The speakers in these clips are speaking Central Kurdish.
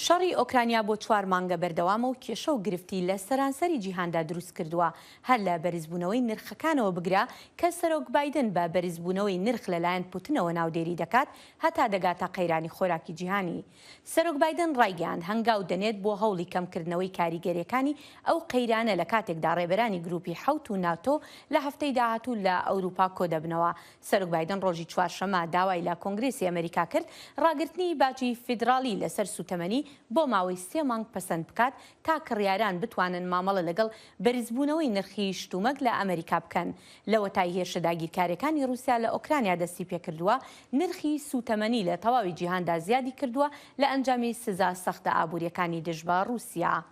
شەڕی ئۆکرانیا بۆ 4 مانگە بەردەوامە و کێشە و گرفتی لە سەرانسەری جیهاندا دروست کردووە هەر لە بەرزبوونەوەی نرخەکانەوە بگرا کە سەرۆک بایدن بە بەرزبوونەوەی نرخ لەلایەن پوتنەوە ناودێری دەکات هەتا دەگاتە قەیرانی خۆراکی جیهانی. سەرۆک بایدن ڕایگەیاند هەنگاو دەنێت بۆ هەوڵی کەمکردنەوەی کاریگەریەکانی ئەو قەیرانە لە کاتێکدا ڕێبەرانی گروپی حەوت و ناتۆ لە هەفتەی داهاتوو لە ئەوروپا کۆدەبنەوە. سەرۆک بایدن ڕۆژی چوارشەمە داوای لە کۆنگرێسی ئەمریکا کرد ڕاگررتنی باجی فیدراڵی لەسەر سوتەمەنی بۆ ماوەی 3 مانگ پەسەند بکات تا کڕیاران بتوانن مامەڵە لەگەڵ بەرزبوونەوەی نرخی شتومەک لە ئەمریکا بکەن. لەوە تای هێرشە داگیرکاریەکانی رووسیا لە ئۆکرانیا دەستی پێکردووە نرخی سوتەمەنی لە تەواوی جیهاندا زیادی کردووە لە ئەنجامی سزا سەختە ئابوووریەکانی دژبە رووسیا.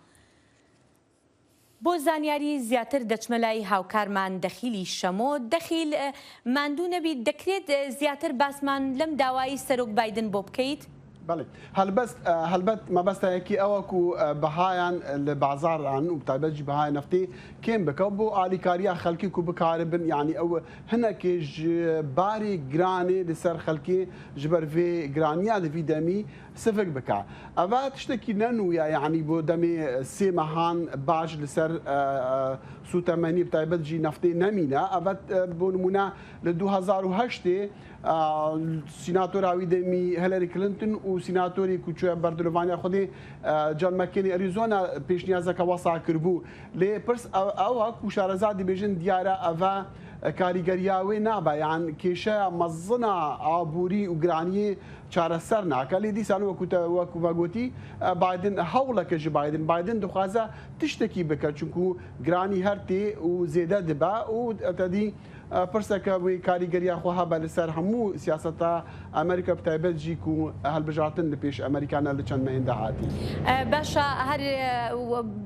بۆ زانیاری زیاتر دەچمە لای هاوکارمان دەخیلی شەمۆ. دەخیل ماندوو نەبی دەکرێت زیاتر باسمان لەم داوای سەرۆک بایدن بۆ بکەیت؟ بله هەلبەت مەبەستایەکی ئەوەکو بەهایان لە بازاران و تایبەتی بەهای نفتی کێم بکە بۆ ئالیکاریە خەڵکی و بکاربن یعنی ئەو هەنێکێژ باری گرانێ لەسەر خەڵکی ji ber vê giraniya li vî demî sifik bike. Ev tiştekî nenûye yanî بۆ demê sê mehan baş li ser sûtemenî bi taybet jî neftê nemîne. Ev bۆ nimûne li 2008 سیناتۆرا wî demî Hillary Clinton û سیناتۆری ku çûye berdilvaniya Xwedê John McCain Arizona pêşniyazeka wesa kirbû. Lê pirs ew ku şareza dibêjin diyare ev کاریگەرییا wê nabe yan kêşeya mezina aborî û giraniyê çareser nake. Lê dîsan wekû me gotî Biden hewleke ji Biden dixwaze tiştekî bike çunku giranî her tê û zêde dibe û tedî pirseke wê karîgeriya xwe hebe li ser hemû siyaseta Amerîka bi taybet jî ku helbijartin li pêş Amerîkana li çend mehên de hatî. باشە هەر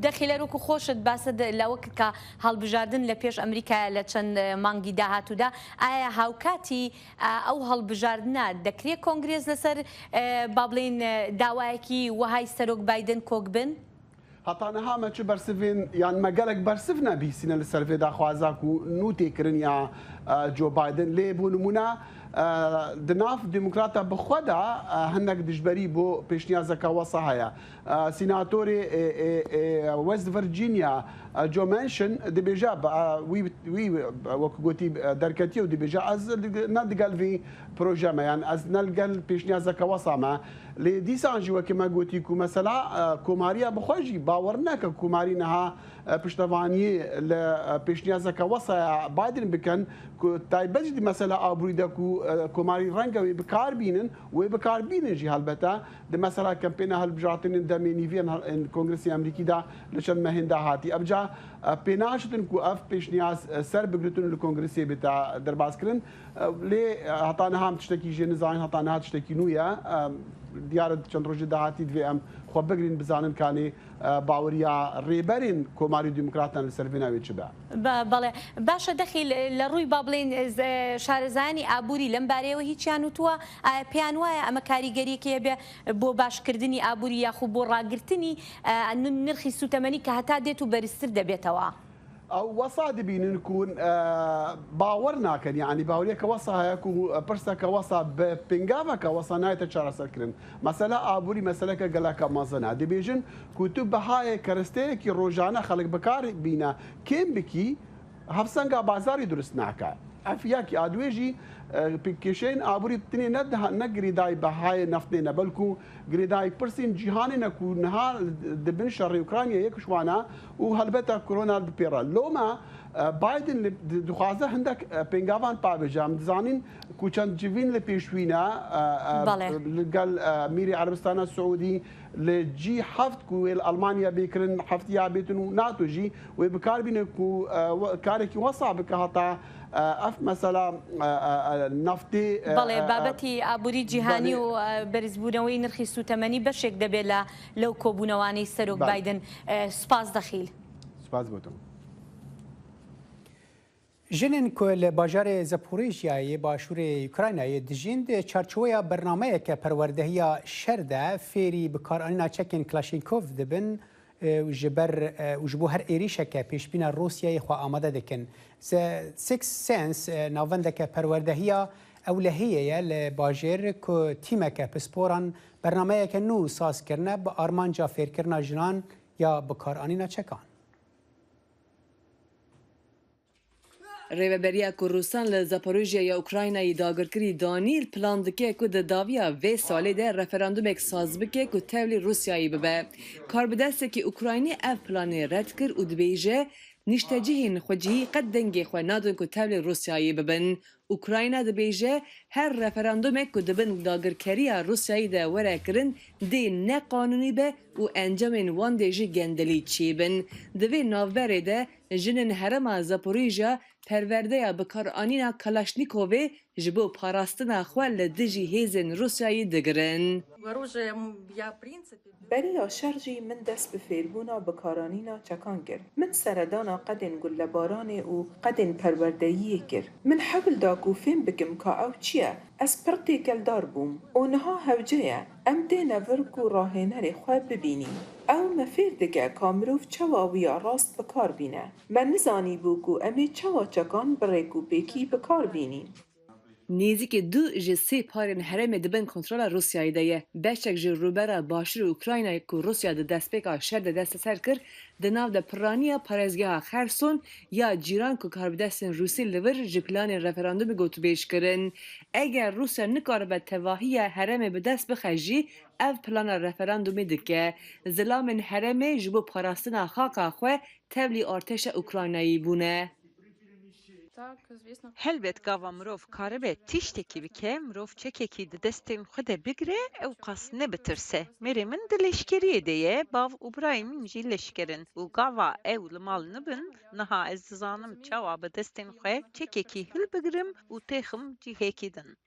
دەخیلەر وەکو خۆشت باسە لەوە کە هەڵبژاردن لە پێش ئەمریکا لە چەند مانگی داهاتوودا ئایا هاوکاتی ئەو هەڵبژاردنە دەکرێت کۆنگرێز لەسەر با بڵێن داوایەکی وەهای سەرۆک بایدن کۆک بن؟ هەتانەها مەچ بەرسڤێن یان مەگەلێک بەرسف نەبیسینە لە سەر vê daxwazak û nû têkirin ya Joe Biden lê bû nimûne di nav demokrata bi xwe de hinek dijberî bۆ pêşniyazeka wesa heye. Sînatorê West Virginia Joe Manchin dibêje wî wekû gotî derketiye û dibêje ez ne digel vê proje me yan ez ne gel pêşniyazeka wesa me. Lê dîsan jî wekî me gotî ku mesela komariya bi xwe jî bawer neke komarî niha piştevaniyê li pêşniyazeka wesaya Biden bikin ku taybet jî mesela aborî de ku komarî renga wê bikarbînin wê bikarbînin jî helbete di mesela kempêna hilbijartinên demê nîviyan Kongresê Amerîkî de li çend mehên de hatî. Ev ca pê naşitin ku ev pêşniyaz ser bigritin li Kongresê bê te derbaskirin lê heta niha em tiştekî jê nizanin heta niha tiştekî nû ye diyar çend rojê dahatî divê em xwe bigirîn bizanin kanê باوەریە ڕێبەرین کۆماری دیموکراتان لەسەر vê navê çi be. بەڵێ باشە دەخیل لە ڕووی با بڵێن شارەزایانی ئابووری لەم بارەیەوە هیچیان وتووە پێیان وایە ئەمە کاریگەریەکەیە بێ بۆ باشکردنی ئابووری یاخوو بۆ ڕاگررتنی نرخی سوتەمەنی کە هەتا دێت و بەرزتر دەبێتەوە. ئەو وەسا دەبینن کوون باوەڕ ناکەن یعنی باوریەکە وەسا هەیە و پرسەکە وەسا بە پێنگاوەکە وەسا نایەتە چارەسەرکردن مەسەلا ئابووری مەسەلەکە گەلاکە مەزەنا دەبێژن کوتو بەهایە کەرستەیەکی ڕۆژانە خەڵک بەکار بینە کێم بکی هەفسەنگا بازاری دروست ناکە ئەفیاکی ئادوێژی کێشەین ئابووری تنێ نەگریدای بەهای نەفتێنە بەلکو گریدای پرسین جیهانێنە و نەها دەبن شەڕی ئوکرانیا یەکشوانە و هەلبەتە کۆرۆنا بپێڕە لۆمە Biden dixwaze hindek pêngavan pavêje em dizanin ku çend civîn li pêşwîne li gel Mîrê Erebistana Siûdî li G7 ku wê li Almanya bêkirin heftiya bêtin û NATO jî wê bikarbîne ku karekî wesa bike heta ev mesela neftê بەڵێ بابەتی ئابووری جیهانی و بەرزبوونەوەی نرخی سوتەمەنی بەشێک دەبێت لەو کۆبوونەوانەی سەرۆک بایدن. سوپاس دەخیل. سوپاس بۆتم. Jinên ku li bajarê Zaporîjyayê başûrê Ukraynayê dijîn di çarçoya bernameyeke perwerdehiya şer de fêrî bikaranîna çekên Kalashnikov dibin ji ber û ji bo her êrişeke pêşbîna Rûsyayê xwe amade dikin. Six Sense navendeke perwerdehiya ئەو لە هەیەیە لە باژێر کە تیمەکە پسپۆران بەرنمەیەکە نو سازکردنە بە ئارمانجا فێرکردنا ژنان یا بەکارانینا چەکان. Rêveberiya ku Rûsan li Zaporojye ya Ukraynayê dagirkirî Danîl plan dike ku di daviya vê salê de referandumek saz bike ku tevlî Rusyayê bibe. Karbidestekî Ukraynî ev planê red kir û dibêje nîştecihên xwecihî qet dengê xwe nadin ku tevlî Rusyayê bibin. Ukrayna dibêje her referandumek ku dibin dagirkeriya Rusyayê de were kirin dê neqanûnî be û encamên wan dê jî gendelî çêbin. Di vê navberê de jinên herema Zaporojya perverdeya bikaranîna Kalaşnîkovê ji bo parastina xwe li dijî hêzên Rusyayê digirin. Beriya şer jî min dest bi fêrbûna bikaranîna çekan kir. Min seredana qedên gullebaranê û qedên perwerdeyiyê kir. Min hewil da ku fêm bikim ka ew çi ye? Ez pir têkeldar bûm û niha hewce ye. Em têne vir ku rahênerê xwe bibînîn. Ew me fêr dike ka mirov çawa wîya rast bikar bîne. Me nizanîbû ku em ê çawa çekan bi rêkûpêkî bikar bînîn. Nêzîkî du ji sê parên herêmê dibin kontrola Rusyayê de ye. Beşek ji rûbera başûrê Ukraynayê ku Rusya di destpêka şer de desteser kir, di nav de piraniya parêzgeha Xerson ya cîran ku karbidestên Rûsî li vir ji planên referandumê gotûbêj kirin. Eger Rusya nikaribe tevahiya herêmê bi dest bixe jî ev plana referandumê dike. Zilamên herêmê ji bo parastina xaka xwe tevlî artêşa Ukraynayê bûne. Helbet gava mirov karibe tiştekî bike, mirov çekekî di destên xwe de bigire ew qas nebitirse. Mêrê min di leşkeriyê de ye, bav û birayên min jî leşkerin û gava ew li mal nibin, niha ez dizanim çawa bi destên xwe çekekî hil bigirim û têxim cihêkî din.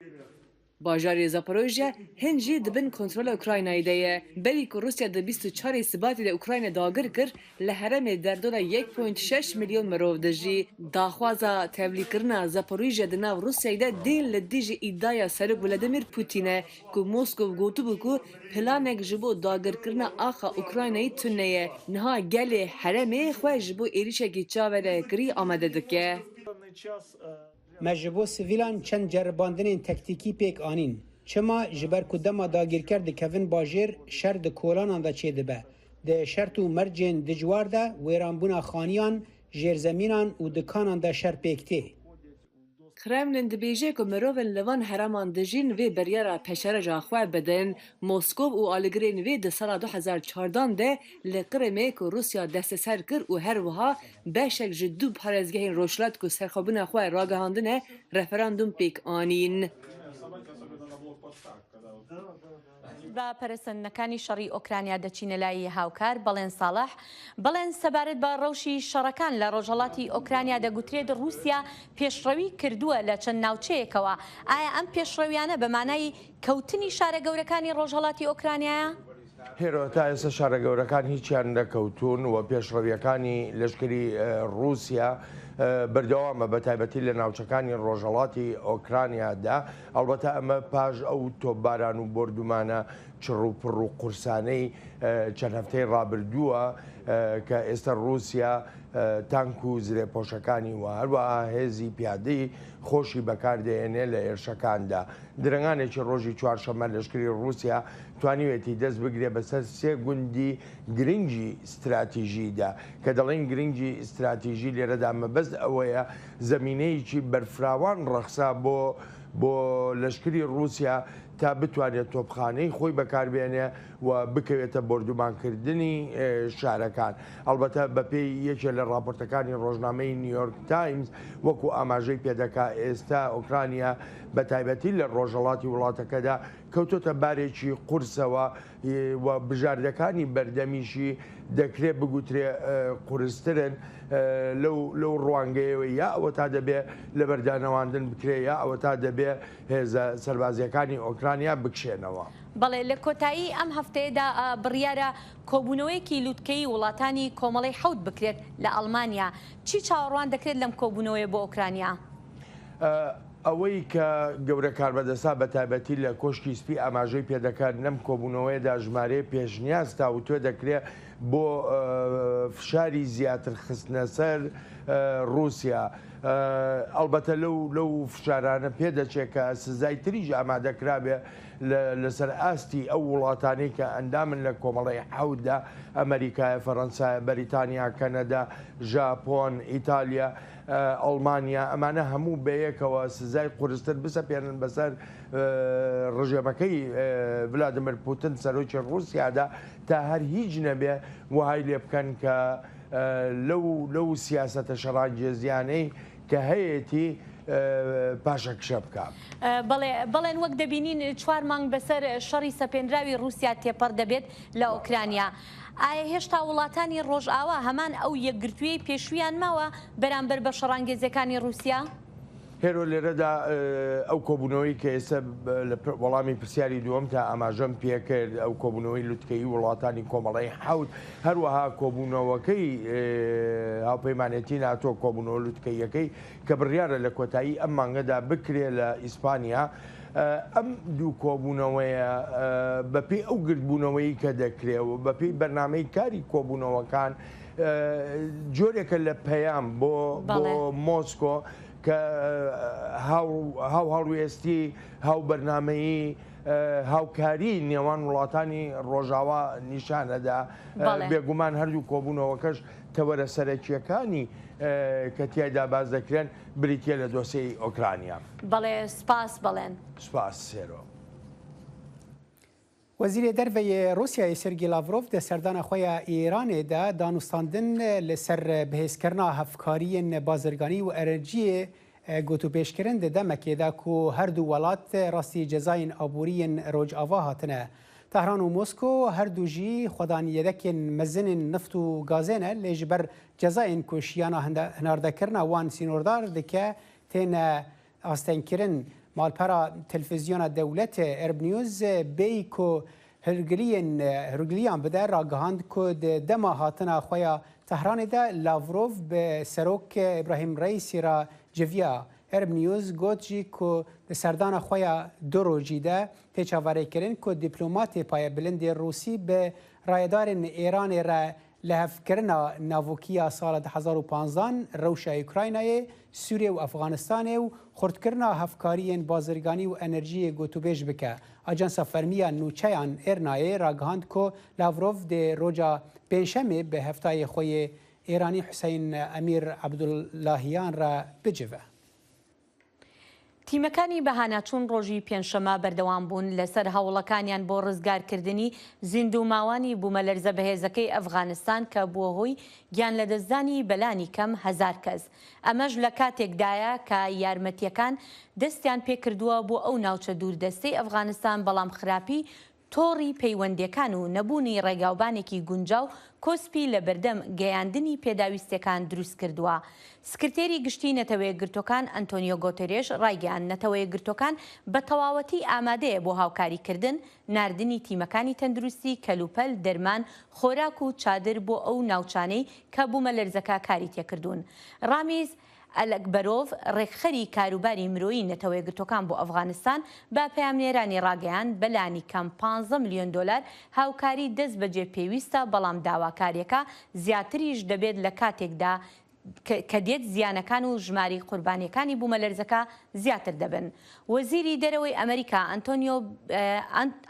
Bajarê Zaporojye hin jî dibin kontrola Ukraynayê de ye. Berî ku Rusya di 24 Sibatê de Ukrayna dagir kir, li herêmê derdola 1.6 milyon mirov de jî daxwaza tevlîkirina Zaporojye di nav Rusyayê de tên li dijî îdaya Serok Vladimir Putinê ku Moskov gotibû ku planek ji bo dagirkirina axa Ukraynayê tune ye. Niha gelê herêmê xwe ji bo êrişekî çavereyekirî amade dike. Me ji bo sivîlan çend ceribandinên tektîkî pêk anîn. Çima ji ber ku dema dagîrker dikevin bajêr şer di kolanan da çê dibe. Di şert û mercên dijwar de wêranbûna xaniyan, jêrzemînan û dikanan de şer pêk tê. Kremlin dibêje ku mirovên li van hereman dijîn vê biryara peşereja xwe bidin. Moskov û aligirên wê di sala 2014 de li Qrimê ku Rusya desteser kir û her wiha beşek ji du parêzgehên rojhilat ku serxwebûna xwe ragihandine referandum pêk anîn. بە پەرستنەکانی شەڕی ئۆکرانیا دەچینە لای هاوکار بەڵێن ساڵح بەڵێن سەبارەت بە ڕەوشی شەڕەکان لە ڕۆژهەڵاتی ئۆکرانیا دەگوترێت رووسیا پێشڕەوی کردووە لە چەند ناوچەیەکەوە ئایا ئەم پێشڕەویانە بە مانای کەوتنی شارە گەورەکانی ڕۆژهەڵاتی ئۆکرانیایە؟ هێرۆ تا ئێستا شارە گەورەکان هیچیان نەکەوتون و پێشڕەویەکانی لەشکری رووسیا بەردەوامە بە تایبەتی لە ناوچەکانی ڕۆژهەڵاتی ئۆکرانیادا ئەڵبەتە ئەمە پاش ئەو تۆپباران و بردومانە چڕ و پڕ و قورسانەی چەند هەفتەی ڕابردووە کە ئێستا رووسیا تانک و زرێپۆشەکانی و هەروەها هێزی پیادەی خۆشی بەکاردێنێ لە ئێرشەکاندا. درنگانێکی ڕۆژی چوارشەممە لەشکری رووسیا توانیوێتی دەست بگرێ بەسەر سێ گوندی گرنگی استراتیژیدا کە دەڵێن گرنگی استراتیژی لێرەدا مەبەست ئەوەیە زەمینەیەکی بەرفراوان ڕەخسا بۆ لەشکری رووسیا تا بتوانێت تۆپخانەی خۆی بەکاربێنێ و بکەوێتە بردومانکردنی شارەکان. ئەلبەتە بەپێی یەکێ لە راپۆرتەکانی ڕۆژنامەی نیویۆرک تایمز وەکو ئاماژەی پێدەکا ئێستا ئۆکرانیا بە تایبەتی لە ڕۆژهەڵاتی وڵاتەکەدا کەوتۆتە بارێکی قورسەوە و بژاردەکانی بەردەمیشی دەکرێت بگوترێ قورسترن لەو ڕوانگەیەوە یا ئەوە تا دەبێ لە بەردانەواندن بکرێ یا ئەوە تا دەبێ هێزە سەربازیەکانی ئۆکرانیا بکشێنەوە. بەڵێ لە کۆتایی ئەم هەفتەیەدا بڕیارە کۆبوونەوەیەکی لووتکەی وڵاتانی کۆمەڵی حەوت بکرێت لە ئەڵمانیا. چی چاوەڕوان دەکرێت لەم کۆبوونەوەی بۆ ئۆکرانیا؟ ئەوەی کە گەورە کاربەدەسا بە تایبەتی لە کۆشکی سپی ئاماژەی پێدەکات لەم کۆبوونەوەیدا ژمارەیە پێشنیاز تاوتوێ دەکرێت بۆ فشاری زیاتر خستنە سەر رووسیا. ئەلبەتە لەو فشارانە پێدەچێت کە سزای تریژ ئامادەکرابێ لەسەر ئاستی ئەو وڵاتانی کە ئەندامن لە کۆمەڵی حەوتدا ئەمریکای، فەڕەنسای، بەریتانیا، کەنەدا، ژاپۆن، ئیتالیا، ئەڵمانیا، ئەمانە هەموو بەیەکەوە سزای قورستر بسەپێنن بەسەر ڕژێمەکەی ڤلادیمیر پوتین سەرۆکی ڕووسیادا تا هەر هیچ نەبێ وهای لێ بکەن کە لەو سیاسەتە شەڕانگێزیانەی کە هەیەی پاشەکشە بکە. بەڵێن وەک دەبینین 4 مانگ بەسەر شەڕی سەپێنراوی رووسیا تێپەڕ دەبێت لە ئۆکرانیا. ئایا هێشتا وڵاتانی ڕۆژئاوا هەمان ئەو یەکگرتووی پێشویان ماوە بەرامبەر بە شەڕانگێزیەکانی رووسیا؟ هێرۆ لێرەدا ئەو کۆبوونەوەی کە ئێستا لە وەڵامی پرسیاری دووەم تا ئاماژەم پێکرد ئەو کۆبوونەوەی لوتکەی وڵاتانی کۆمەڵی حەوت هەروەها کۆبوونەوەکەی هاوپەیمانێتی ناتۆ کۆبوونەوە لوتکەیەکەی کە بڕیارە لە کۆتایی ئەم مانگەدا بکرێ لە ئیسپانیا. ئەم دوو کۆبوونەوەیە بەپێی ئەو گرتبوونەوەی کە دەکرێەوە بەپێی بەرنامەی کاری کۆبوونەوەکان جۆرێکە لە پەیام بۆ مۆسکۆ کە هاو هەڵوێستی هاو بەرنامەیی هاوکاری نێوان وڵاتانی ڕۆژاوا نیشانەدا. بێگومان هەردوو کۆبوونەوەکەش تەوەرە سەرەکیەکانی کە تیایدا باز دەکرێن بریتە لە دۆسەی ئۆکرانیا. بەڵێ سپاس بڵێن. سپاس سێرۆ. وەزیرê derveyê Rusyayê Sergey Lavrov di serdana xwe ya Îranê de danûstandin li ser bihêzkirina hevkariyên bazirganî û enerjiyê gotûpêşkirin di demekê de ku her du welat rastî cezayên aboriyên rojava hatine. Tehran û Mosko her du jî xwedaniyedekên mezinên nift û gazê ne lê ji ber cezayên ku şiyana hinardekirina wan sînordar dike têne astengkirin. Malpera televizyona dewletê Erb News bêyî ku hirgiliyan bide ragihand ku di dema hatina xwe ya Tehranê de Lavrov bi serok İbrahim Reîsî ra civiya. Erb News got jî ku di serdana xwe ya du rojî de tê çavarêkirin ku dîplomatê payebilindê Rûsî bi rayedarên Îranê re li hevkirina navokiya sala 2015 rewşa Ukraynayê, Sûriye û Efganistanê û xurtkirina hevkariyên bazirganî û enerjiyê gotûbêj bike. Ajansa fermiya nûçeyan Êrnayê ragihand ku Lavrov dê roja pênşemê bi heftayê xwe yê Îranî Hüseyin Emîr Ebdullahiyan re bicive. تیمەکانی بەهاناچوون ڕۆژی پێنجشەمە بەردەوام بوون لەسەر هەوڵەکانیان بۆ ڕزگارکردنی زیندوماوانی بوومەلەرزە بەهێزەکەی ئەفغانستان کە بووە هۆی گیان لەدەستدانی بەلانی کەم 1000 کەس. ئەمەش لە کاتێکدایە کە یارمەتیەکان دەستیان پێکردووە بۆ ئەو ناوچە دووردەستەی ئەفغانستان بەڵام خراپی تۆڕی پەیوەندیەکان و نەبوونی ڕێگاوبانێکی گونجاو کۆسپی لە بەردەم گەیاندنی پێداویستەکان دروست کردووە. سکرتێری گشتی نەتەوەیە گرتوەکان ئەنتۆنیۆ گۆتێرێش ڕایگەیاند نەتەوەیە گرتوەکان بە تەواوەتی ئامادەیە بۆ هاوکاریکردن، ناردنی تیمەکانی تەندروستی، کەلوپەل، دەرمان، خۆراک و چادر بۆ ئەو ناوچانەی کە بوومەلەرزەکە کاری تێکردوون. ڕامیز ئەلەکبەرۆڤ ڕێکخەری کاروباری مرۆیی نەتەوەیە گرتوەکان بۆ ئەفغانستان بە پەیامنێرانی ڕاگەیاند بەلانی کەم 15 میلیۆن دلار هاوکاری دەست بەجێ پێویستە، بەڵام داواکاریەکە زیاتریش دەبێت لە کاتێکدا کە دێت زیانەکان و ژماری قوربانیەکانی بوومەلەرزەکە زیاتر دەبن. وەزیری دەرەوەی ئەمریکا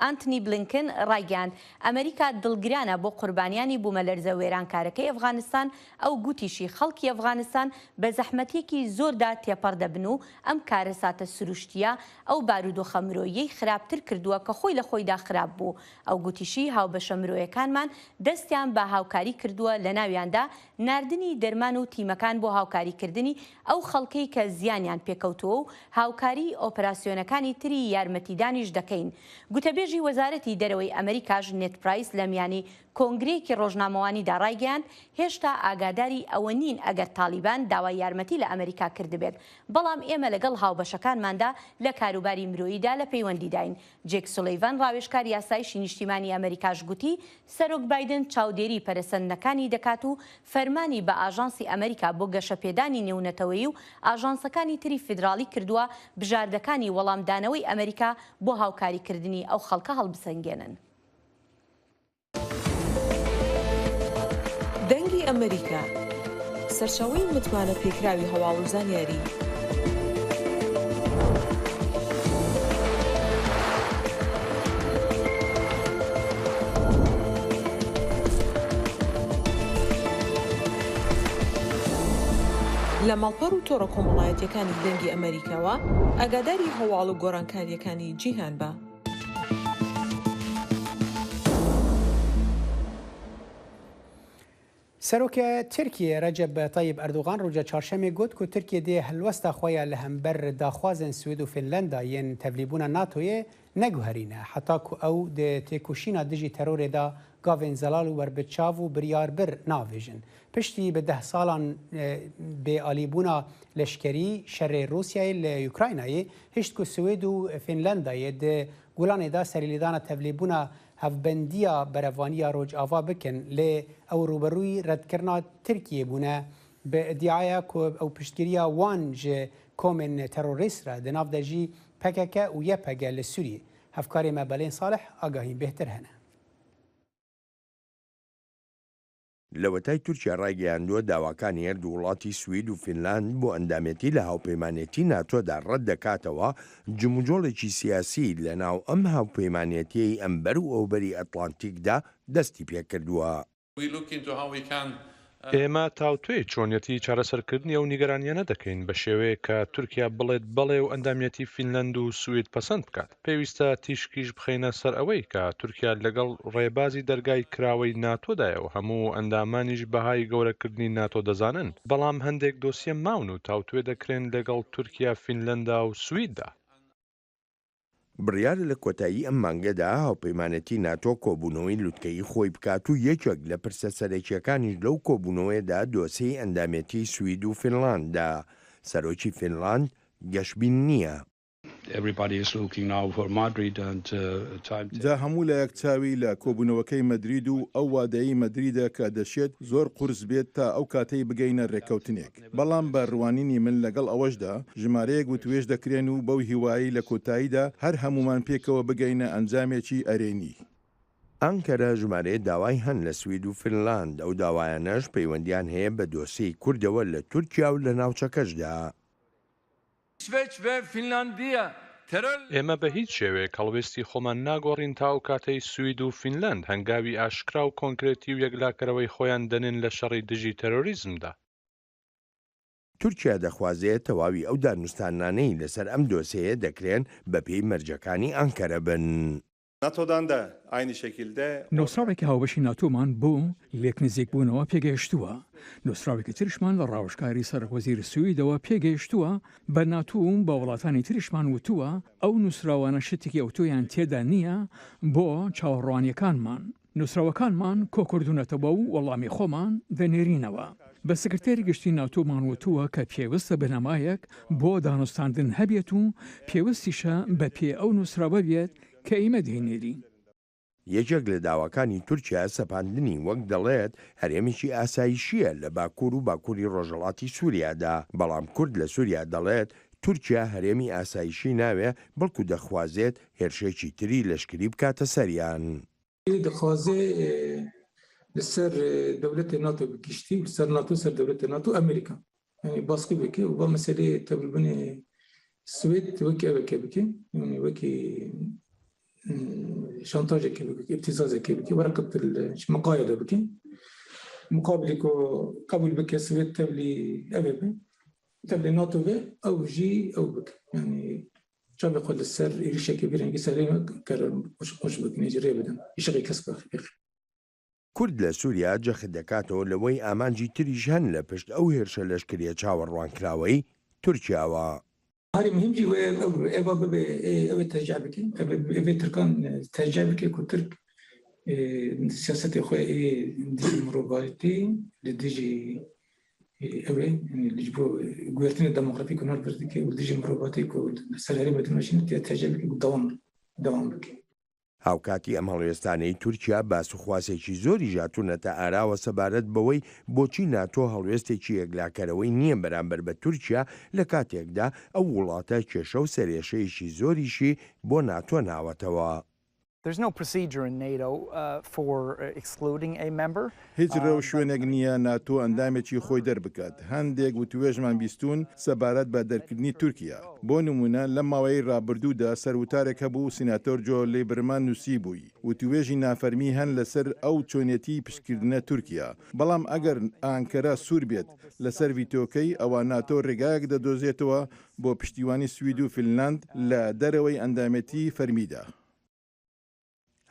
ئانتنی بلینکن ڕایگەاند ئەمریکا دڵگرانە بۆ قوربانیانی بوومەلەرزە وێرانکارەکەی ئەفغانستان. ئەو گوتیشی خەڵکی ئەفغانستان بە زەحمەتێکی زۆردا تێپەڕ دەبن و ئەم کارە ساتە سروشتیە ئەو بارودۆخە مرۆیی خراپتر کردووە کە خۆی لە خۆیدا خراپ بوو. ئەو گوتیشی هاوبەشە مرۆیەکانمان دەستیان بە هاوکاری کردووە لە ناویاندا ناردنی دەرمان و تیمەکان بۆ هاوکاریکردنی ئەو خەڵکەی کە زیانیان پێکەوتووە و هاوکاری ئۆپراسیۆنەکانی تری یارمەتیدانیش دەکەین. گوتەبێژی وەزارەتی دەرەوەی ئەمریکاش نێت پرایس لە میانی کۆنگرێکی ڕۆژنامەوانیدا ڕایگەیاند هێشتا ئاگاداری ئەوە نین ئەگەر تالیبان داوای یارمەتی لە ئەمریکا کردبێت، بەڵام ئێمە لەگەڵ هاوبەشەکانماندا لە کاروباری مرۆییدا لە پەیوەندیداین. جێک سولەیڤان ڕاوێژکار یاسایشی نیشتیمانی ئەمریکاش گوتی سەرۆک بایدن چاودێری پەرەسەندنەکانی دەکات و فەرمانی بە ئاژانسی ئەمریکا بۆ گەشەپێدانی نێونەتەوەیی و ئاژانسەکانی تری فیدراڵی کردووە بژاردەکانی وەڵامدانەوەی ئەمریکا بۆ هاوکاریکردنی ئەو خەڵکە هەڵبسەنگێنن. ئەمریکا سەرچاوەی متمانە پێکراوی هەواڵ و زانیاری لە ماڵپەڕ و تۆڕە کۆمەڵایەتیەکانی دەنگی ئەمریکاوە ئاگاداری هەواڵ و گۆڕانکاریەکانی جیهان بە. سەرۆکە ترکیە ڕەجەب تایب ئەردوغان ڕۆژە چارشەمێ گوت و ترکیە دێ هەلوەستا خۆیان لە هەمبەر داخوازن سوێد و فینلەندا یەن تەبلیبوونە ناتۆیە نەگوهرینە حتا کو ئەو دێ تێکوشینە دژی تەرۆرێدا گاڤێن زەلال و وەربچاو و بریاربر ناوێژن پشتی بە 10 ساڵان بێئالیبوونا لەشکەری شەڕێ رووسیای لە یوکراینایە هشت و سوێد و فینلەندایە دێ گوڵانێدا سەریلیدانە تەبلیبوونە هەفبەندیە بەرەوانیە ڕۆژئاوا بکەن لێ ئەو ڕوبەڕووی ڕەتکردنا ترکیە بوونە بە ئیدیایە ئەو پشتگیریە وان ژێ کۆمێن تەرۆریسترە دەناو دەژی پەکەکە و یە پەگە لە سووریە هەفکاری مەبەلێن ساڵح ئاگاهی بهتر هەنە. لەوەتای تورکیا ڕایگەیاندووە داواکانی هەردوو وڵاتی سوید و فینلاند بۆ ئەندامەتی لە هاوپەیمانێتی ناتۆدا ڕەت دەکاتەوە جموجۆڵێکی سیاسی لە ناو ئەم هاوپەیمانێتیەی ئەمبەر و ئەوبەری ئەتلانتیکدا دەستی پێکردووە. ئێمە تاوتوێ چۆنیەتی چارەسەرکردنی ئەو نیگەرانیانە دەکەین بە شێوەیە کە تورکیا بڵێت بەڵێ و ئەندامەتی فینلەند و سوید پەسەند بکات. پێویستە تیشکیش بخەینە سەر ئەوەی کە تورکیا لەگەڵ ڕێبازی دەرگای کراوەی ناتۆدایە و هەموو ئەندامانیش بەهای گەورەکردنی ناتۆ دەزانن. بەڵام هەندێک دۆسیە ماون و تاوتوێ دەکرێن لەگەڵ تورکیا فینلەندا و سویددا. بڕیار لە کۆتایی ئەم مانگەدا هاوپەیمانەتی ناتۆ کۆبوونەوەی لوتکەی خۆی بکات و یەکێک لە پرسە سەرەکیەکانیش لەو کۆبوونەوەیدا دۆسەی ئەندامەتی سوید و فینلانددا سەرۆکی فینلاند گەشتبین نییە. جا هەموو لە یەکچاوی لە کۆبوونەوەکەی مەدرید و ئەو وادەیی مەدریدە کە دەشێت زۆر قورس بێت تا ئەو کاتەی بگەینە ڕێکەوتنێک. بەڵام بە ڕوانینی من لەگەڵ ئەوەشدا ژمارەیەک وتوێژ دەکرێن و بەو هیوایی لە کۆتاییدا هەر هەمومان پێکەوە بگەینە ئەنجامێکی ئەرێنی. ئەنکەرە ژمارەیە داوای هەن لە سوید و فینلاند ئەو داوایانەش پەیوەندیان هەیە بە دۆسەی کوردەوە لە تورکیا و لە ناوچەکەشدا. ئێمە بە هیچ شێوەیە هەڵوێستی خۆمان ناگۆڕین تا ئەو کاتەی سوید و فینلەند هەنگاوی ئاشکرا و کۆنکرێتی و یەکلاکەرەوەی خۆیان دەنێن لە شەڕی دژی تەرۆریزمدا. تورکیا دەخوازێت تەواوی ئەو دانوستانانەی لەسەر ئەم دۆسەیە دەکرێن بە پێی مەرجەکانی ئەنکەرە بن. ناتۆدان da aynı şekilde نووسراوێکی هاوبەشی ناتۆمان بۆ لێک نزیکبوونەوە پێگەیشتووە. نووسراوێکی تریشمان لە ڕاوشکاری سەرۆکوەزیر سویدەوە پێگەیشتووە بە ناتۆم بە وڵاتانی تریشمان وتووە ئەو نووسراوانە شتێکی ئەوتۆیان تێدا نییە بۆ چاوەڕوانیەکانمان. نووسراوەکانمان کۆکردونەتەوە و وەڵامی خۆمان دەنێرینەوە. بە سکرتێری گشتی ناتۆمان وتووە کە پێویستە بنەمایەک بۆ دانوستاندن هەبێت و پێویستیشە بە پێ ئەو نووسراوە بێت کە ئێمە دێنێری. یەکێک لە داواکانی تورکیا سەپاندنی وەک دەڵێت هەرێمێکی ئاسایشیە لە باکوور و باکووری ڕۆژهەڵاتی سووریادا بەڵام کورد لە سووریا دەڵێت تورکیا هەرێمی ئاسایشی ناوێ بەڵکو دەخوازێت هێرشێکی تری لەشکری بکاتە سەریان. دەخوازێ لەسەر دەولەتی ناتۆ بگشتی و سەر ناتۆ سەر دەولەتی ناتۆ ئەمریکا باسکی بکە و بە مەسەلەی تەبلیبوونی سوێد وەکی ئەوەکە بکە وەکی شانتاژێکی بکە ابتزازێکی بکە وەرەقەت مقایدە بکە مقابلی کو قبول بکە سوێد تەبلی ئەوێ بێ تەبلی ناتۆ بێ ئەو ژی ئەو بکە یعنی چاوی خۆ لەسەر ئێریشێکی بێرەنگی سەرێمە کەرە خۆش بکنێ جێ بدەن ئیشەقی کەس بخێر. کورد لە سووریا جەخت دەکاتەوە لەوەی ئامانجی تریش هەن لە پشت ئەو هێرشە لەشکریە چاوەڕوانکراوەی تورکیاوە. هەری مهمجی وێ ئێوە ببێ ئەوێ تەرجیع بکەین ئەوێ ترکان تەرجیع بکە کو ترک سیاسەتی خۆی دژی مرۆڤایەتی لە دژی ئەوێ لە بۆ گوێرتنی دەموکراتیک و نەڕبردەکەی و دژی مرۆڤایەتی و سەر هەرێمە دمەشین تەرجیع بکە دەوام بکەین. هاوکاتی ئەم هەڵوێستانەی تورکیا باسوخواسێکی زۆری ژاتوونەتە ئاراوە سەبارەت بەوەی بۆچی ناتۆ هەڵوێستێکی یەکلاکەرەوەی نییە بەرامبەر بە تورکیا لە کاتێکدا ئەو وڵاتە کێشە و سەرێشەیەکی زۆریشی بۆ ناتۆ ناوەتەوە. There's no procedure in NATO for excluding a member. هیچ ڕێو شوێنێک نییە ناتۆ ئەندامێکی خۆی دەربکات. هەندێک وتوێژمان بیستون سەبارەت بە دەرکردنی تورکیا. بۆ نمونە لە ماوەی ڕابردوودا سەروتارێک هەبوو سیناتۆر جۆ لیبرمان نووسی بووی. وتوێژی نافەرمی هەن لەسەر ئەو چۆنیەتی پشتکردنە تورکیا. بەڵام ئەگەر ئانکەرا سوور بێت لەسەر ڤیتۆکەی ئەوە ناتۆ ڕێگایەک دەدۆزێتەوە بۆ پشتیوانی سوید و فینلاند لە دەرەوەی ئەندامەتی فەرمیدا.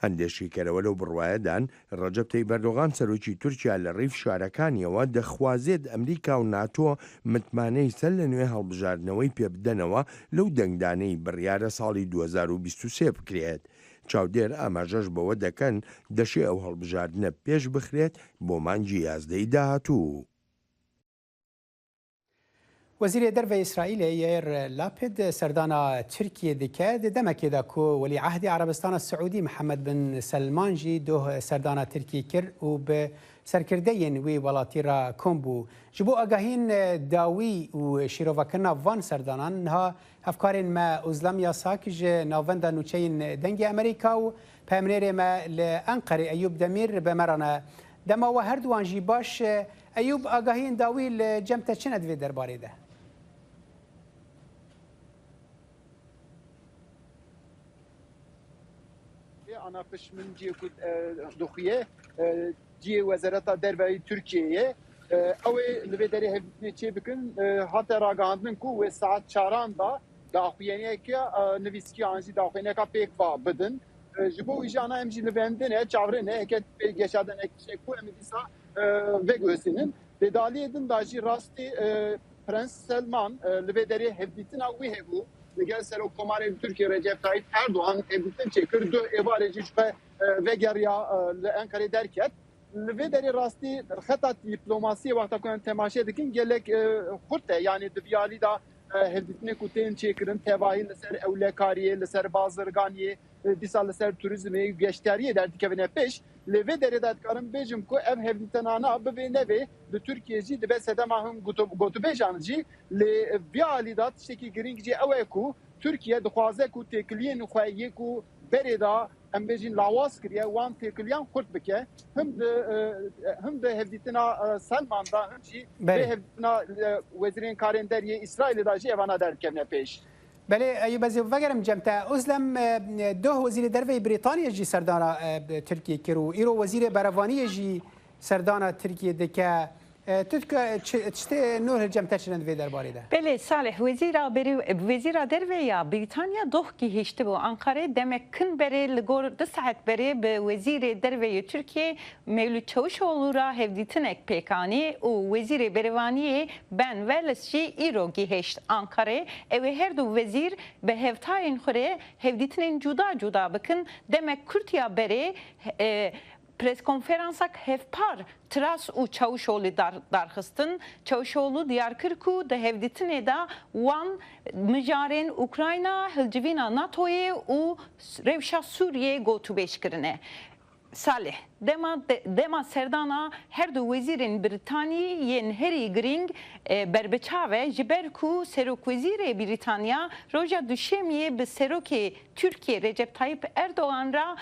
هەندێشی کەرەوە لەو بڕواایەدان ڕەجەب تەیب ئەردۆغان سەرۆکی تورکیا لە ڕیف شارەکانیەوە دەخوازێت ئەمریکا و ناتۆ متمانەی سەر لە نوێ هەڵبژاردنەوەی پێبدەنەوە لەو دەنگدانەی بڕیارە ساڵی 2023 بکرێت. چاودێر ئاماژەش بەوە دەکەن دەشێ ئەو هەڵبژاردنە پێش بخرێت بۆ مانگی 11 داهاتوو. وزیر دەرەوەی ئیسرائیل یایر لاپید سەردانا تورکیە دکات دەمەکێدا کو وەلی عهدی عربستانە سعودی محەممەد بن سلمان جی دۆ سەردانا تورکی کرد و بە سەرکردەیەن وی وڵاتی را کۆم بوو ji بۆ ئەگاهین داوی و شیرۆڤەکردنا van سەردانان ها هەفکارên me ئوزلامیا ساک ji navenda nûçeyên dengê Amerîka û peymanêrê me li Enqerê Eyûb Demîr bi me rane dema we her duwan jî baş Eyûb agahiyên dawî li cem te çi ne divê derbarê de. Ana pişmînciyê ku dixuye ciyê wezareta derveyî Tirkiyeyê ew ê li vê derê hevdîtinê çê bikin hate ragihandin ku wê saet 4 da daxuyeniyeke nivîskî an jî daxuyeneka pêk va bidin ji bo wî jî ana em jî li vendine çavrine heke geşadin ekşek ku em dîsa veguhsînin dêdaliyê din da jî rastî Prens Selman li vê derê hevdîtina wî hebû Ligel Serokkomarê Türkiye Recep Tayyip Erdoğan evlitin çekir du evarê jî xwe vegeriya li Enqerê derket. Li vê derê rastî xeta dîplomasiyê wexta ku em temaşe dikin gelek xurt e yani di alî da hevdîtinê ku tên çêkirin tevahî li ser ewlekariyê li ser bazirganiyê dîsa li ser turizmê geşteriyê derdikevine pêş li vê derê de dikarim bêjim ku ev hevdîtinana bi vê nevê li Tirkiye jî dibe sedema hûn gotûbêjan jî li vê alî da tiştekî giring jî ew e ku Tirkiye dixwaze ku têkiliyên xwe yê ku berê da em bêjin lawaz kiriye wan têkiliyan xurt bike him de hevdîtina Selman da him jî vê hevdîtina wezîrên karên deriyê İsraîlê da jî evana derdikevine pêş. بله ایوب از وگرم جمتا ازلم دو وزیر دروی بریتانیا جی سردانا ترکیه کرو ایرو وزیر بروانی جی سردانا ترکیه دکه تدك تشتي نور جمتا شنند في درباري ده بله صالح وزير دروي بريطانيا دوخ كي هشتبو أنقرة demek kın beri ligor saat beri بوزير دروي تركيا مولود çavuşoğlu'ra hevditinek pekani o vezir berevaniye ben velesçi irogi heşt Ankara ev her du vezir be hevtayin xure hevditinin cuda bakın demek Kürtiya beri preskonferansak hevpar Tras u Çavuşoğlu darxistin Çavuşoğlu diyarkir ku de hevditine da wan mijaren Ukrayna hilcivina NATO'ye u revşa Suriye gotu beşkirine. Salih, dema serdana her du vezirin Britaniyen heri giring berbeçave jiberku serok vezire Britanya roja düşemiye bi seroki Türkiye Recep Tayyip Erdoğan ra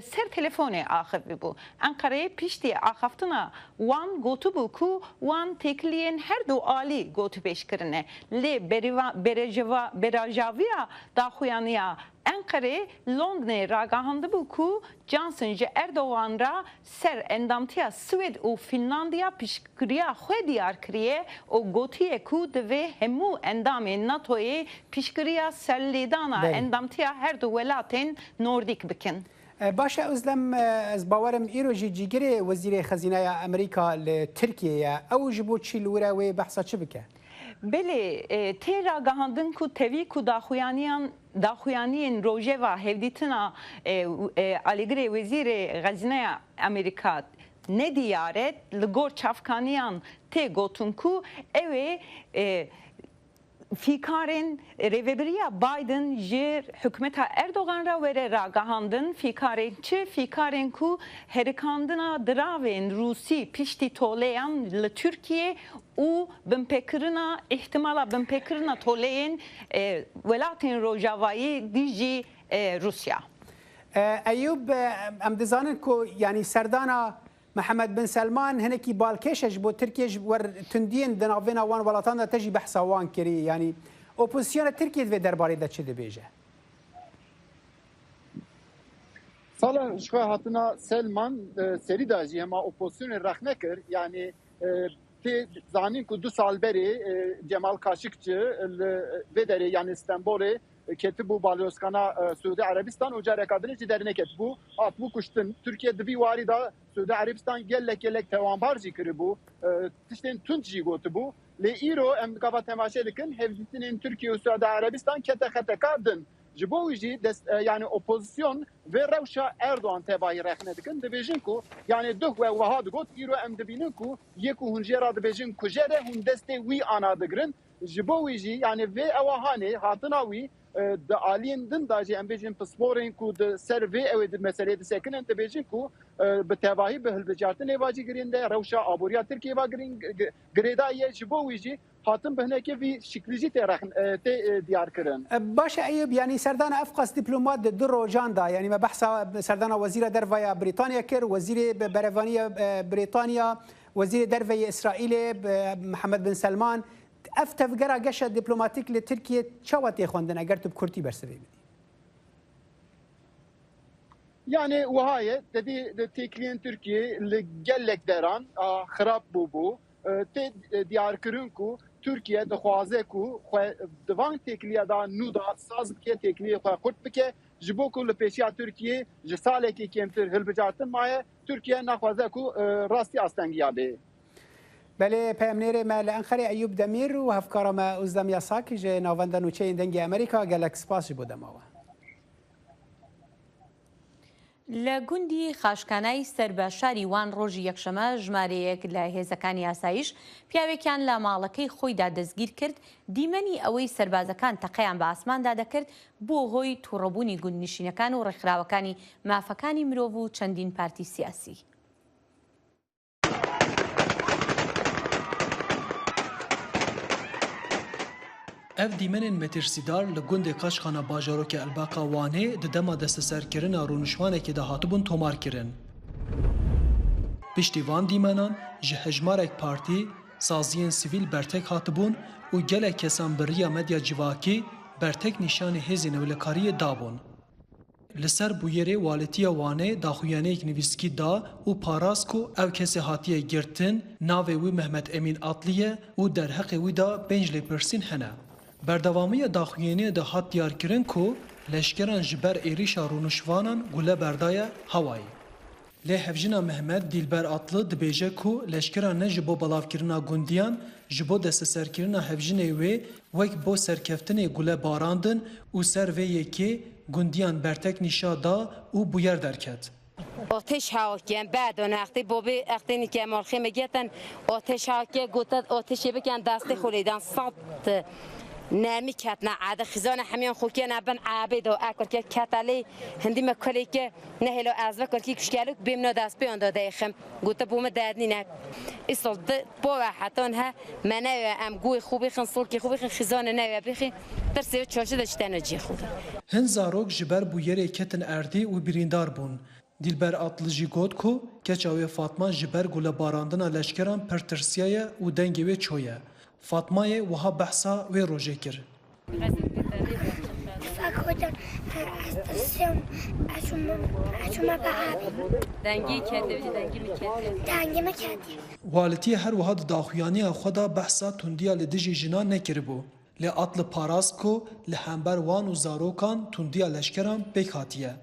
ser telefonu axif bu. Ankara'ya pişti axaftına wan gotu bu ku wan tekliyen her du ali gotu beşkirine. Le berajavia da xuyaniya Ankara Londra ragahandı bu ku Johnson ji Erdoğan ra ser endamtiya Swed u Finlandiya pişkiriya xwe diyar kiriye o gotiye ku ve hemu endamê NATO'ye pişkiriya serlêdana endamtiya her du welatên Nordik bikin. باشە ئەزلەم ئەس باوەرم ئیرۆژی جیگرێ وەزیرê خەزینەیە ئەمریکا لە تورکیەیە ئەو ji بۆ چی لورە wê behsa çi bike Belê tê ragahandin ku tevî ku daxuyaniyên rojeva hevdîtina alîgirê wezîrê xezineya Amerîka nediyaret li gor çavkaniyan tê gotin ku ew ê Fikarên rêveberiya Biden ji hikûmeta Erdoğan ra were ragahandin fikarên çi fikarên ku herikandina diravên Rusî piştî toleyan li Türkiye û binpêkirina ihtimala binpêkirina toleyên welatên Rojavayî dijî Rusya. ایوب ام دزانن کو یعنی سردانا محمد بن سلمان هنکی بالکشش بو ترکیش ور تندین دناوینا وان ولاتان دا تجی بحثا وان کری یعنی اپوزیسیون ترکیه و درباره دا چه دبیجه سالا شخواه هاتنا سلمان سری داجی هما اپوزیسیون رخ نکر yani تی زانین که 2 سال بری جمال کاشقچی ve deri yani İstanbul'e ketibu Balyoskana Suudi Arabistan uca rekadını ciderine ketibu at bu kuştun Türkiye dibi vari da Suudi Arabistan gellek tevanbarci kiri bu tişten tunci gotu bu le iro em kava temaşelikin hevzitinin Türkiye ve Suudi Arabistan kete kardın jiboji yani opozisyon ve Revşa Erdoğan tebayi rehmedikin dibejin ku yani duh ve vahad got iro em dibinin ku yeku hunjera dibejin ku jere hun deste wi anadigrin jiboji yani ve evahane hatınawi د عالین دن داجی ام بیجن پاسپورین کو د سروی او د مسئله د سکن انت بیجن کو به تباهی به البجارتن واجی گرینده روشا ابوریا ترکیه وا گرین گریدا یه جبو ویجی حاتم بهنه که وی شکلیجی ته دیار کرن باش ایوب یعنی سردان افقس دیپلمات د روجان دا یعنی ما بحث سردان وزیر درفیا بریتانیا کر وزیر بروانی بریتانیا وزیر درفیا اسرائیل محمد بن سلمان افتف گرا گشت دیپلماتیک ل ترکیه چاوتی خوندن اگر تو کورتی برسوی بدی yani وهاي تدي تيكلين تركيا لجلك دران خراب بوبو تي ديار كرنكو تركيا دخوازه كو دوان تيكليا دا نودا ساز بك تيكليا قرط بك جبوكو لبيشيا تركيا جساله كي كيمتر هلبجاتن مايه تركيا نخوازه كو راستي استنگيا به بله پیامنیر مال انخری ایوب دمیر و هفکار ما ازدم یاساکی جه ناوندن و چه دنگ امریکا گلک سپاس بودم آوا لگوندی خاشکانای سربەشاری وان ڕۆژی یەکشەمە ژمارەیەک لە هێزەکانی ئاسایش پیاوێکیان لە ماڵەکەی خۆیدا دەستگیر کرد دیمەنی ئەوەی سەربازەکان تەقەیان بە ئاسماندا دەکرد بۆ هۆی تووڕەبوونی گوندنشینەکان و ڕێکخراوەکانی مافەکانی مرۆڤ و چەندین پارتی سیاسی. ev dîmenên metirsidar li gundê Qaşxana bajarokê Elbaqa Wanê di dema desteserkirina rûnişvanekê de hatibûn tomarkirin. Piştî van dîmenan ji hejmarek partî, saziyên sivîl bertek hatibûn û gelek kesan bi riya medya civakî bertek nîşanê hêzên newlekariyê dabûn. Li ser bûyerê walîtiya Wanê daxuyaniyek nivîskî da û parast ku ev kesê hatiye girtin, navê wî Mehmet Emîn Atlı ye û derheqê wî da 5 lêpirsîn hene. Berdewamiya daxuyaniyê de hat diyarkirin ku leşkeran ji ber êrîşa rûnişvanan gule berdaye hewayê. Lê hevjina Mehmet Dilber Atlı dibêje ku leşkeran ne ji bo belavkirina gundiyan ji bo desteserkirina hevjinê wê wek bo serkeftinê gule barandin û ser vê yekê gundiyan bertek nîşa da û bûyer derket. آتش حاکم بعد اون وقتی بابی وقتی که مرخی میگفتن آتش حاکم گوتد آتشی بکن دست خولیدن صد نرمی کتنا عاد خزانه همیان خوکی نبن عابد و اکر که کتالی هندی مکلی که نه هلو از وکر کی کشکلک بیمنا دست بیان داده خم گوته بوم دادنی نه اصل با حتون ها منو ام گوی خوبی خن سول کی خوبی خن خزانه نه بخی ترسی چاشه داشتن جی خود هن زاروک جبر بو یری کتن اردی و بریندار بون دیلبر Atlı jî got ku keça wê Fatma ji ber gulebarandina leşkeran pertirsiyaye û dengê wê çoye. Fatmayê wiha behsa wê rojê kir. Walîtiyê her wiha di daxuyaniya xwe da behsa tundiya li dijî jinan nekiribû. Lê Atlı parast ku li hember wan û zarokan tundiya leşkeran pêk hatiye.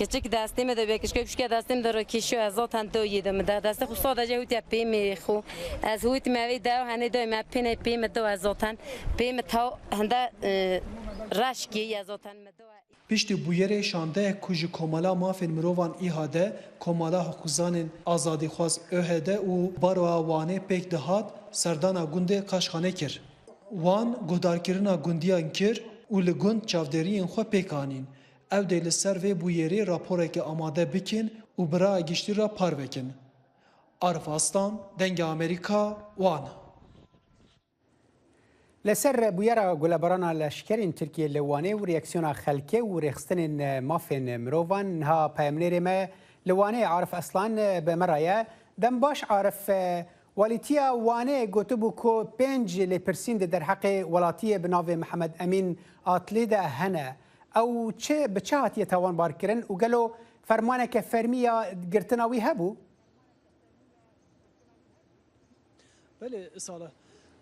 کچک دستی می دوی کشکی کشکی دستی می داره کیشو از آتن دو یدم ده دست خو ساده جویت پی می خو از هویت می دو هنی دو می پی پی می دو از آتن پی می تا هنده رشکی از آتن می دو Piştî bûyerê şandeyek ku ji komala mafên mirovan îhade komala hukuzanên azadîxwaz ÖHD û baroya Wanê pêk dihat serdana gundê Qaşxanê kir. Wan guhdarkirina gundiyan kir û li gund çavderiyên xwe pêk anîn. Ev dê li ser vê bûyerê raporekê amade bikin û biraya giştî ra parvekin. Arif Aslan, Dengê Amerîka, Wan. لسر بویرا گلبرانا لشکرین ترکیه لوانه و ریاکسیونا خلکه و ریخستن مافین مروان ها پیامنیر ما لوانه عارف اصلان به مرایه دم باش عارف والیتیا وانه گوتبو کو 5 لپرسین در حق ولاتی بناو محمد امین آتلیده هنه او چه بچهات یتوان بار کرن و گلو فرمانه که فرمیا گرتناوی هبو؟ بله اصاله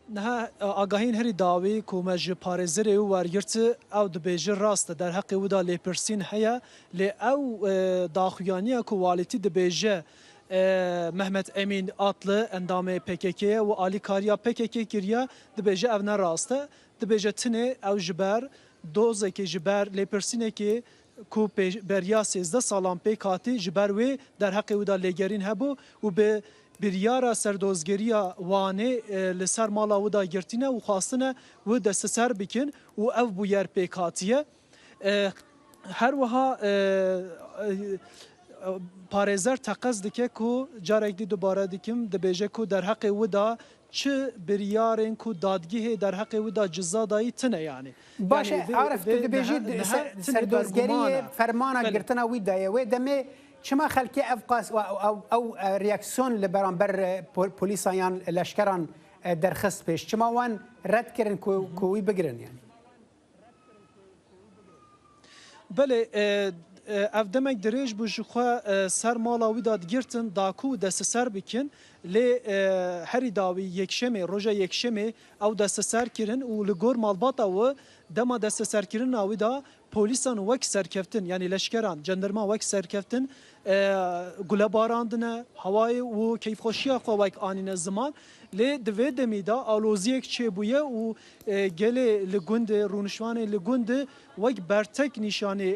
نه آگاهین هری داوی کومج پارزر و ورگرت او دبیج راست در حق ودا لپرسین هيا ل او داخویانی کوالیتی دبیج محمد امین آتlı اندام PKK و آلی کاریا PKK کریا دبیج او نه راسته دبیج تنه او جبر دوزه که جبر لپرسینه که کو بریا 13 سالان پیکاتی جبر و در حق ودا لگرین هبو و به بریارا سردوزگریا وانه لسر مالا ودا گرتینه و خواستنه و دست سر بکن و او بویر پیکاتیه هر وها پارێزەر تەقەز دike ku carekî dubare dikim dibêje ku derheqê wida çi biryarên ku dadgihê derheqê wida ciza dayî tune yani. Baş Arif tu dibêjî serdozgeriyê fermana girtina wî daye wê demê çima xelkê ev qas ew reaksiyon li beramber polîsan yan leşkeran derxist pêş çima wan red kirin ku wî bigirin yani. Belê ev demek dirêj bû ji xwe ser mala wî da digirtin daku desteser bikin lê herî dawî yekşemê roja yekşemê ew desteser kirin û li gor malbata we dema desteserkirina wî da polîsan wek serkeftin yani leşkeran cenderma wek serkeftin gulebarandine hawayê û keyfxweşiya xwe wek anîne ziman lê di vê demî da aloziyek çêbûye û gelê li gundê rûnişvanê li gundê wek bertek nîşanê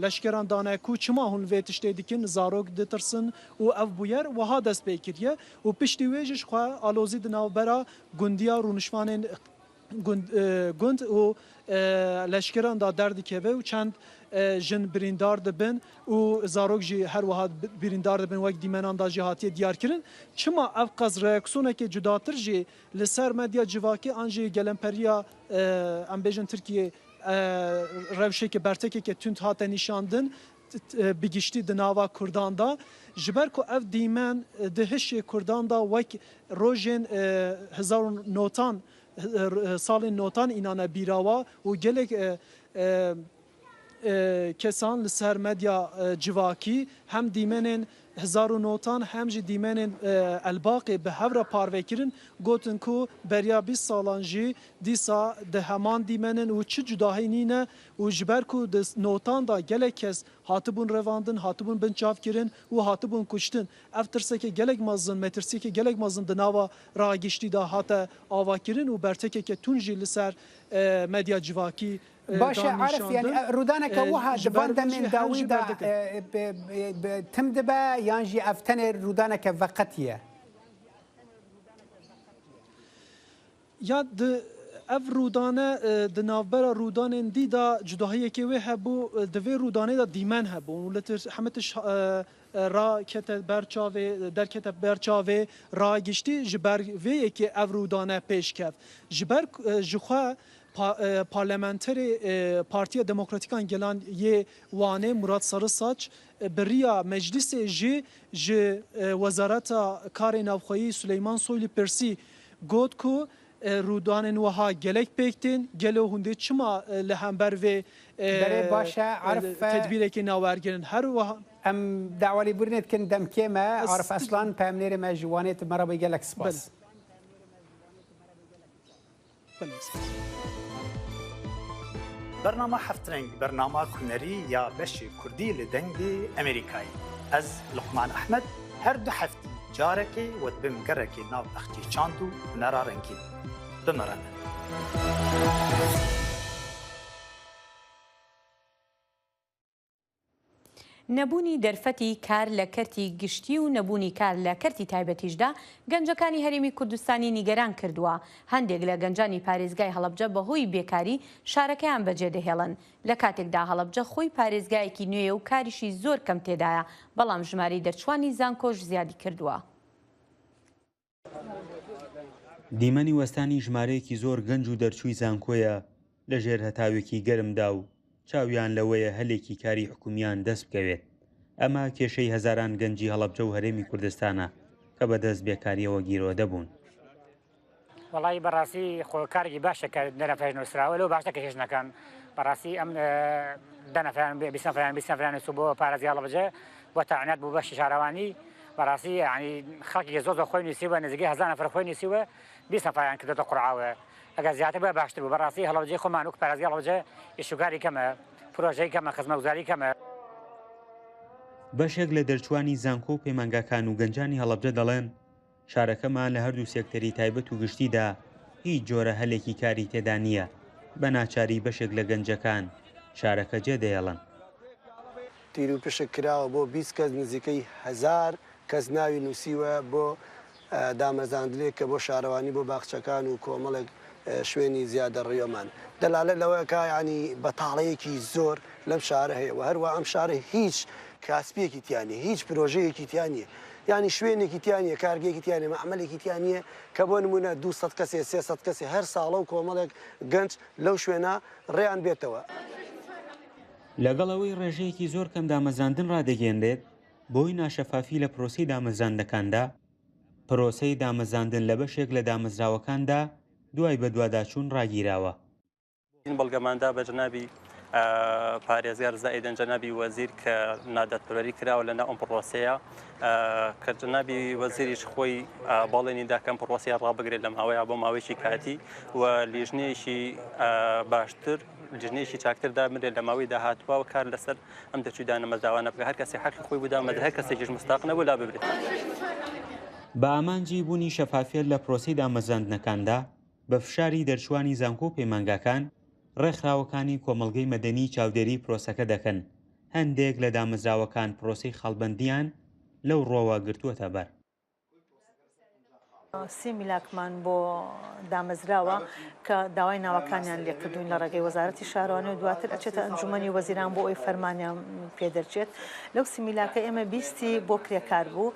leşkeran dane ku çima hûn vê tiştê dikin zarok ditirsin û ev bûyer wiha dest pê kiriye û piştî wê jî xwe alozî di navbera gundiya rûnişvanên gund û leşkeran da derdikeve û çend jin birîndar dibin û zarok jî her wiha birîndar dibin wek dîmenan da jî hatiye diyar kirin çima ev qez reaksiyonekê cudatir jî li ser medya civakî an jî gelemperiya em bêjin Tirkiye rewşekê bertekeke tund hate nîşandin bigiştî di nava Kurdan da ji ber ku ev dîmen di hişê Kurdan da wek rojên hezar notan salên notan înane bîrawa û gelek kesan li ser medya civakî hem dîmenên hezar û notan hem jî dîmenên Elbaqê bi hevra parvekirin gotin ku beriya 20 salan jî dîsa di heman dîmenên û çi cudahî nîne û ji ber ku di notan da gelek kes hatibûn revandin hatibûn binçavkirin û hatibûn kuştin ev tirsekê gelek mezin metirsekê gelek mezin di nava ragiştî da hate avakirin û bertekeke tun jî li ser medya civakî باشه عارف يعني رودانك واحد بند من داويدا تم دبا يانجي افتن رودانك وقتيه یا د اف رودانه د ناوبرا رودانên دی da cudahiyekê wê hebû di vê rûdanê da dîmen hebû letir hemetiş ra kete berçavê derkete berçavê ra giştî ji ber vê yekê ev rûdane pêşkev ji ber ji xwe parlamenterê Partiya Demokratîkan Gelan yê Wanê Murat Sarısaç biriya meclisê jî ji Wezareta Karê Navxweyî Süleyman Soylu Pirsî got ku rûdanên wiha gelek pêktin gelo hûndê çima li hember vê tedbîrekê nawergirin her wiha em dawalî birînê dikin demkê me Arif Aslan peyamnêrê me ji Wanê merhaba gelek spas برنامه هفترنگ برنامه کنری یا بشی کردی لدنگی امریکایی از لقمان احمد هر دو هفتی جارکی و دبم گرکی ناو اختی چاندو نرارنگی بمرانه نەبوونی دەرفەتی کار لە کەرتی گشتی و نەبوونی کار لە کەرتی تایبەتیشدا گەنجەکانی هەرێمی کوردستانی نیگەران کردووە هەندێک لە گەنجانی پارێزگای هەڵەبجە بەهۆی بێکاری شارەکەیان بەجێ دەهێڵن لە کاتێکدا هەڵەبجە خۆی پارێزگایەکی نوێ و کاریشی زۆر کەم تێدایە بەڵام ژماری دەرچوانی زانکۆش زیادی کردووە دیمەنی وەستانی ژمارەیەکی زۆر گەنج و دەرچووی زانکۆیە لە ژێر هەتاوێکی گەرمدا و چاویان لەوەیە هەلێکی کاری حکومیان دەست بکەوێت. ئەمە کێشەی هەزاران گەنجی هەڵەبجە و هەرێمی کوردستانە کە بەدەست بێکاریەوە گیرۆ دەبوون. وڵی بەڕاستی خۆکارێکی باشە کە دەنەفرێن نووسراوە لەو باشە کە هێژنەکان بەڕاستی ئەم دەنەفران بیسەفران سو بۆ پارێزی هەڵەبجە بۆ تاعنات بوو بەشی شارەوانی بەڕاستی ینی خەڵکی زۆر خۆی نووسیوە نزیکەی 1000 نەفر خۆی نووسیوە 20 نەفریان کردێتە قورعاوە. ئەگەر زیاتر بە باشتر بوو بەڕاستی هەڵەبجەی خۆمان وەک پارێزی هەڵەبجە ئیشوکاری کەمە، پرۆژەی کەمە، خزمەتگوزاری کەمە. بەشێک لە دەرچوانی زانکۆ و پەیمانگاکان و گەنجانی هەڵەبجە دەڵێن شارەکەمان لە هەردوو سێکتەری تایبەت و گشتیدا هیچ جۆرە هەلێکی کاری تێدا نییە. بە ناچاری بەشێک لە گەنجەکان شارەکە جێدەیەڵن. تیر و پشک کراوە بۆ 20 کەس نزیکەی 1000 کەس ناوی نووسیوە بۆ دامەزاندنێک کە بۆ شارەوانی بۆ باخچەکان و کۆمەڵێک شوێنی زیادە ڕێوەمان دەلالە لەوەیەکە ینی بەتاڵەیەکی زۆر لەم شارە هەیە و هەروە ئەم شارە هیچ کاسپێکی تیانە هیچ پرۆژەیەکی تیانە ینی شوێنێکی تیانە کارگێکی تیانە مەعمەلێکی تیانە کە بۆ نمونە 200 کەسێ 300 کەسێ هەر ساڵە و کۆمەڵێک گەنج لەو شوێنە ڕێیان بێتەوە. لەگەڵەوەی ڕێژەیەکی زۆر کەم دامەزاندن ڕادەگەێنرێت بۆی ناشەفافی لە پرۆسی دامەزاندەکاندا پرۆسەی دامەزاندن لە بەشێک لە دامەزراوەکاندا دوای بە دوواداچوون ڕاگیراوە. این بەڵگەماندا بە جەنابی پارێزگار زائیدەن جەنابی وەزیر کە نادەتپەروەری کراوە لەناو ئەم پرۆسەیە کە جەنابی وەزیریش خۆی باڵێنیدا کەم پرۆسەیە ڕابگرێت لە ماوەیە بۆ ماوەیەکی کاتی و لیژنەیەکی باشتر لیژنەیەکی چاکتردا مرێت لە ماوەی داهاتوە و کار لەسەر ئەم دەرچووی دانەمەزراوانە بکە هەر کەسێک حەقی خۆی بودامەدە هەر کەسێکیش مستاق نەبوو لا ببرێت. بە ئامانجی بوونی شەفافیت لە پرۆسی دامەزاندنەکاندا بە فشاری دەرچوانی زانکۆ و پەیمانگاکان ڕێکخراوەکانی کۆمەڵگەی مەدەنی چاودێری پرۆسەکە دەکەن. هەندێک لە دامەزراوەکان پرۆسەی خەڵبەندیان لەو ڕۆوە گرتووەتە بەر. 30 میلیۆنمان بۆ دامەزراوە کە داوای ناوەکانیان لێکردوین لە ڕێگەی وەزارەتی شارەوانی و دواتر ئەچێتە ئەنجومەنی وەزیران بۆ ئەوی فەرمانیان پێدەرچێت. لەو 30 میلیۆنەکە ئێمە 20 بۆ کرێکار بوو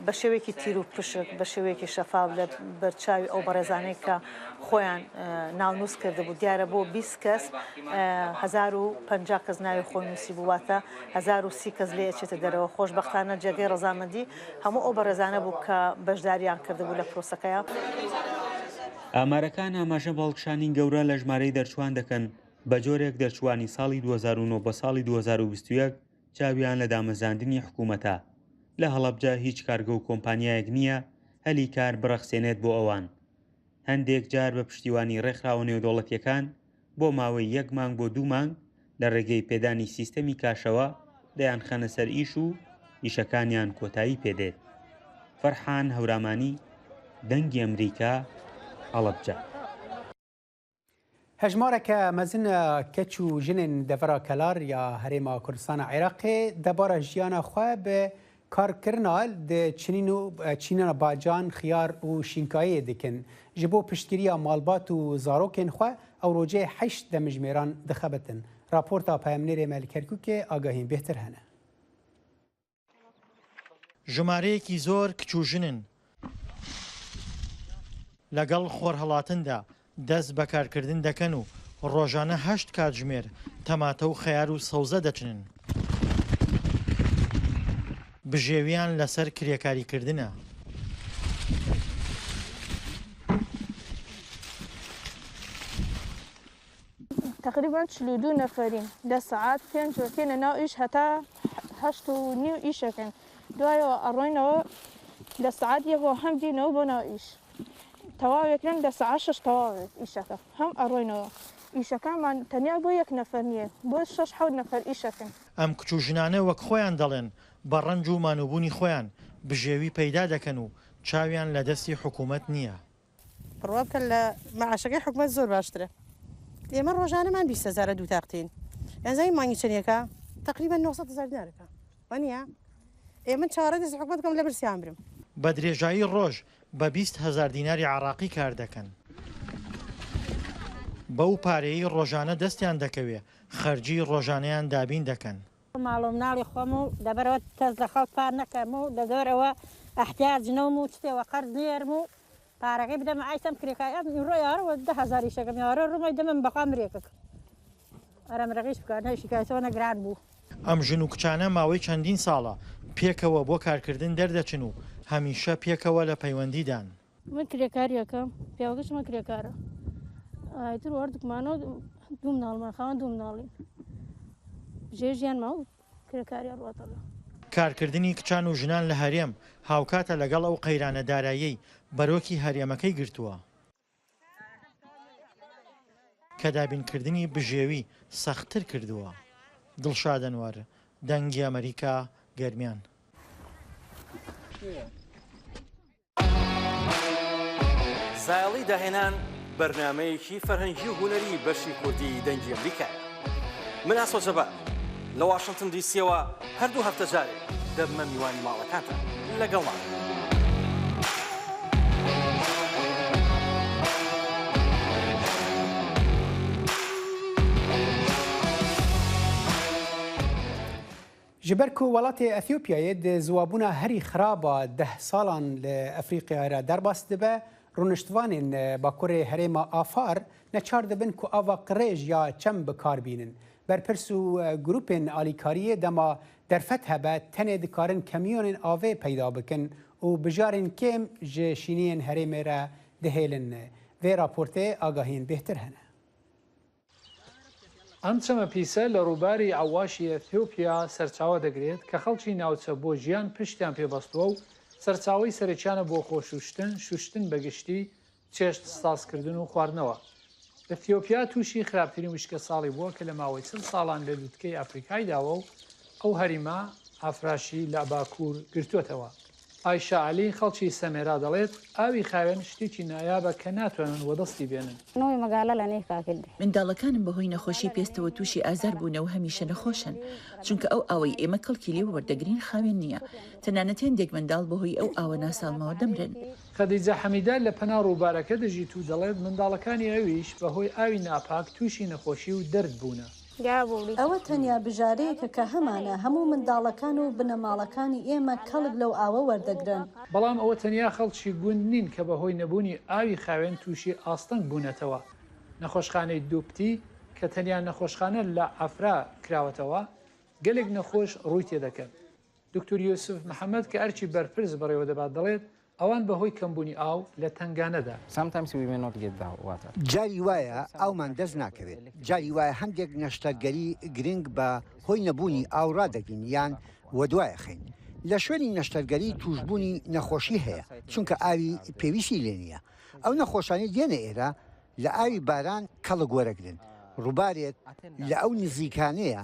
بە شێوەیەکی تیر و پشک بە شێوەیەکی شەفاف لە بەرچاوی ئەو بەڕێزانەی کە خۆیان ناونووس کردبوو دیارە بۆ 20 کەس 1050 کەس ناوی خۆی نووسی بوواتە 1030 کەس لێ ئەچێتە دەرەوە. خۆشبەختانە جێگەی ڕەزامەندی هەموو ئەو بەڕێزانە بوو کە بەشداریان کردبوو لە پرۆسەکەیە. ئامارەکان ئاماژە بەڵگشانی گەورە لە ژمارەی دەرچوان دەکەن بە جۆرێک دەرچوانی ساڵی 2009 بە ساڵی 2021 چاویان لە دامەزاندنی حکوومەتە. لە هەڵەبجە هیچ کارگە و کۆمپانیایەک نییە هەلی کار بڕەخسێنێت بۆ ئەوان. هەندێک جار بە پشتیوانی ڕێکخراوە نێودەوڵەتیەکان بۆ ماوەی 1 مانگ بۆ 2 مانگ لە ڕێگەی پێدانی سیستەمی کاشەوە دەیان خەنە سەر ئیش و ئیشەکانیان کۆتایی پێدێت. فەرحان هەورامانی دەنگی ئەمریکا هەڵەبجە. هەژمارێکە مەزن کەچ و ژنên devera kelar ya Herêma Kurdistana Iraqê debara jiyana xwe bi karkirina di çînîn û çînana bacan xiyar û şînkayê dikin. Ji bo piştgiriya malbat û zarokên xwe ew rojê 8 demijmêran dixebitin. Raporta Peyamnêrê Melik Kerkûkê agahîn bêhtir hene. ژمارەیەکی زۆر کچوژنن لەگەڵ خۆرهەڵاتندا دەست بەکارکردن دەکەن و ڕۆژانە 8 کاتژمێر تەماتە و خەیار و سەوزە دەچنن. بژێویان لەسەر کرێکاریکردنە. تقریبا 42 نەفەرین 10 ساعات 5 وەکێنە ناو ئیش هەتا 8:30 ئیشەکەن دوایەوە ئەڕۆینەوە 10 ساعات یەکەوە هەم دینەوە بۆ ناو ئیش تەواوێکن 10 ساعات 6 تەواوێت ئیشەکە هەم ئەڕۆینەوە ئیشەکانمان تەنیا بۆ 1 نەفەر نییە بۆ 6-7 نەفەر ئیشەکەن. ئەم کچوژنانە وەک خۆیان دەڵێن بە ڕەنج و مانوبوونی خۆیان بژێوی پەیدا دەکەن و چاویان لە دەستی حکوومەت نییە. ڕوابکە لە مەعاشەکەی حکوومەت زۆر باشترە. ئێمە ڕۆژانەمان 20,000 دوو تاقتین یانزای مانگی چنیەکە تقریبا 900,000 دینارەکە وانە ئێمە چارە دەست حکوومەت بکەم لە برسیان برم. بە درێژایی ڕۆژ بە 20,000 دیناری عراقی کار دەکەن. بەو پارەیە ڕۆژانە دەستیان دەکەوێ خەرجی ڕۆژانەیان دابین دەکەن. ماڵۆ مناڵی خۆم و دەبەرەوە کەس لە خەڵک پار نەکەم و لەگەرەوە ئەحتیاج نەوم و شتێوە قەرز نێرم و قارەکەی بدەمە ئایسم کرێکایە ڕۆ یارەوە 10,000 شەکەم یارە ڕۆمای دەمەم بەقام ڕێکەکە ئەرەمڕێقیش بکات شکایەتەوە نەگران بوو. ئەم ژن و کچانە ماوەی چەندین ساڵە پێکەوە بۆ کارکردن دەردەچن و هەمیشە پێکەوە لە پەیوەندیدان. من کرێکاریەکەم پیاوەکەشمە کرێکارە ئایتر وەردوکمانەوە دوو مناڵمان خاوەن دوو مناڵین ژێ ژیان ماوە کرێکاریە ڕاتەڵە. کارکردنی کچان و ژنان لە هەرێم هاوکاتە لەگەڵ ئەو قەیرانە دارایی بەرۆکی هەرێمەکەی گرتووە کە دابینکردنی بژێوی سەختتر کردووە. دڵشادەنوار دەنگی ئەمریکا گەرمیان. زایڵی داهێنان بەرنمەیەکی فەرهەنگی و هونەری بەشی کوردی دەنگی ئەمریکا. من ئاسۆ جەبار لە واشنگتن دیسیەوە هەردوو هەفتە جارێک دەبمە میوانی ماڵەکانتان لەگەڵمان. ji ber ku welatê Efyopyayê di ziwabûna herî xiraba 10 salan li Efrîqya re derbas dibe, rûniştvanên bakurê herêma Afar neçar dibin ku ava qirêj ya çem bikarbînin. Berpirs û grûpên alîkariyê dema derfet hebe tenê dikarin kamyonên avê peyda bikin û bijarên kêm ji şîniyên herêmê re dihêlin. Vê raportê agahiyên bêhtir hene. ئەم چەمە پیسە لە ڕووباری ئاواشی ئەتیۆپیا سەرچاوە دەگرێت کە خەڵکی ناوچە بۆ ژیان پشتیان پێبەستووە و سەرچاوی سەرچیانە بۆ خۆشوشتن شوشتن بەگشتی چێشت سازکردن و خواردنەوە. ئەتیۆپیا تووشی خراپترین وشکە ساڵی بووە کە لە ماوەی 40 ساڵان لە لووتکەی ئەفریقای داوە و ئەو هەریما ئافراشی لە باکوور گرتووەتەوە. ئایشا عەلی خەڵکی سەمێرا دەڵێت ئاوی خاوێن شتێکی نایابە کە ناتوانن وەدەستی بێنن. نەوەی مەگالە لە نێکاکرد. منداڵەکانم بەهۆی نەخۆشی پێستەوە تووشی ئازار بوونەوە هەمیشە نەخۆشن چونکە ئەو ئەوەی ئێمە کەڵکی لێ وەردەگرین خاوێن نییە. تەنانەت هێندێک منداڵ بەهۆی ئەو ئاوە ناساڵمەوە دەمرن. خەدیجە حەمیدە لە پەنا ڕووبارەکە دەژیت و دەڵێت منداڵەکانی ئەویش بەهۆی ئاوی ناپاک تووشی نەخۆشی و دەرد بوونە. ئەوە تەنیا بژارەیەکە کە هەمانە هەموو منداڵەکان و بنەماڵەکانی ئێمە کەڵک لەو ئاوە وەردەگرن. بەڵام ئەوە تەنیا خەڵکی گوند نین کە بەهۆی نەبوونی ئاوی خاوێن تووشی ئاستەنگ بوونەتەوە. نەخۆشخانەی دووپتی کە تەنیا نەخۆشخانە لە ئەفرا کراوەتەوە گەلێک نەخۆش ڕووی تێدەکەن. دکتۆر یوسف محەممەد کە ئەرچی بەرپرس بەڕێوە دەبات دەڵێت ئەوان بەهۆی کەمبوونی ئاو لە تنگانەدا. جاری وایە ئەومان دەست ناکەوێت. جاری وایە هەندێک نەشتەرگەری گرنگ بە هۆی نەبوونی ئاو ڕدەگرین یان وە دوایە خین. لە شوێنی نەشتەرگەری توشببوونی نەخۆشی هەیە چونکە ئاوی پێویستی لێ نییە. ئەو نەخۆشانی دێنە ئێرە لە ئاوی باران کەڵک وەرەگرن. ڕووبارێت لە ئەو نزیکانەیە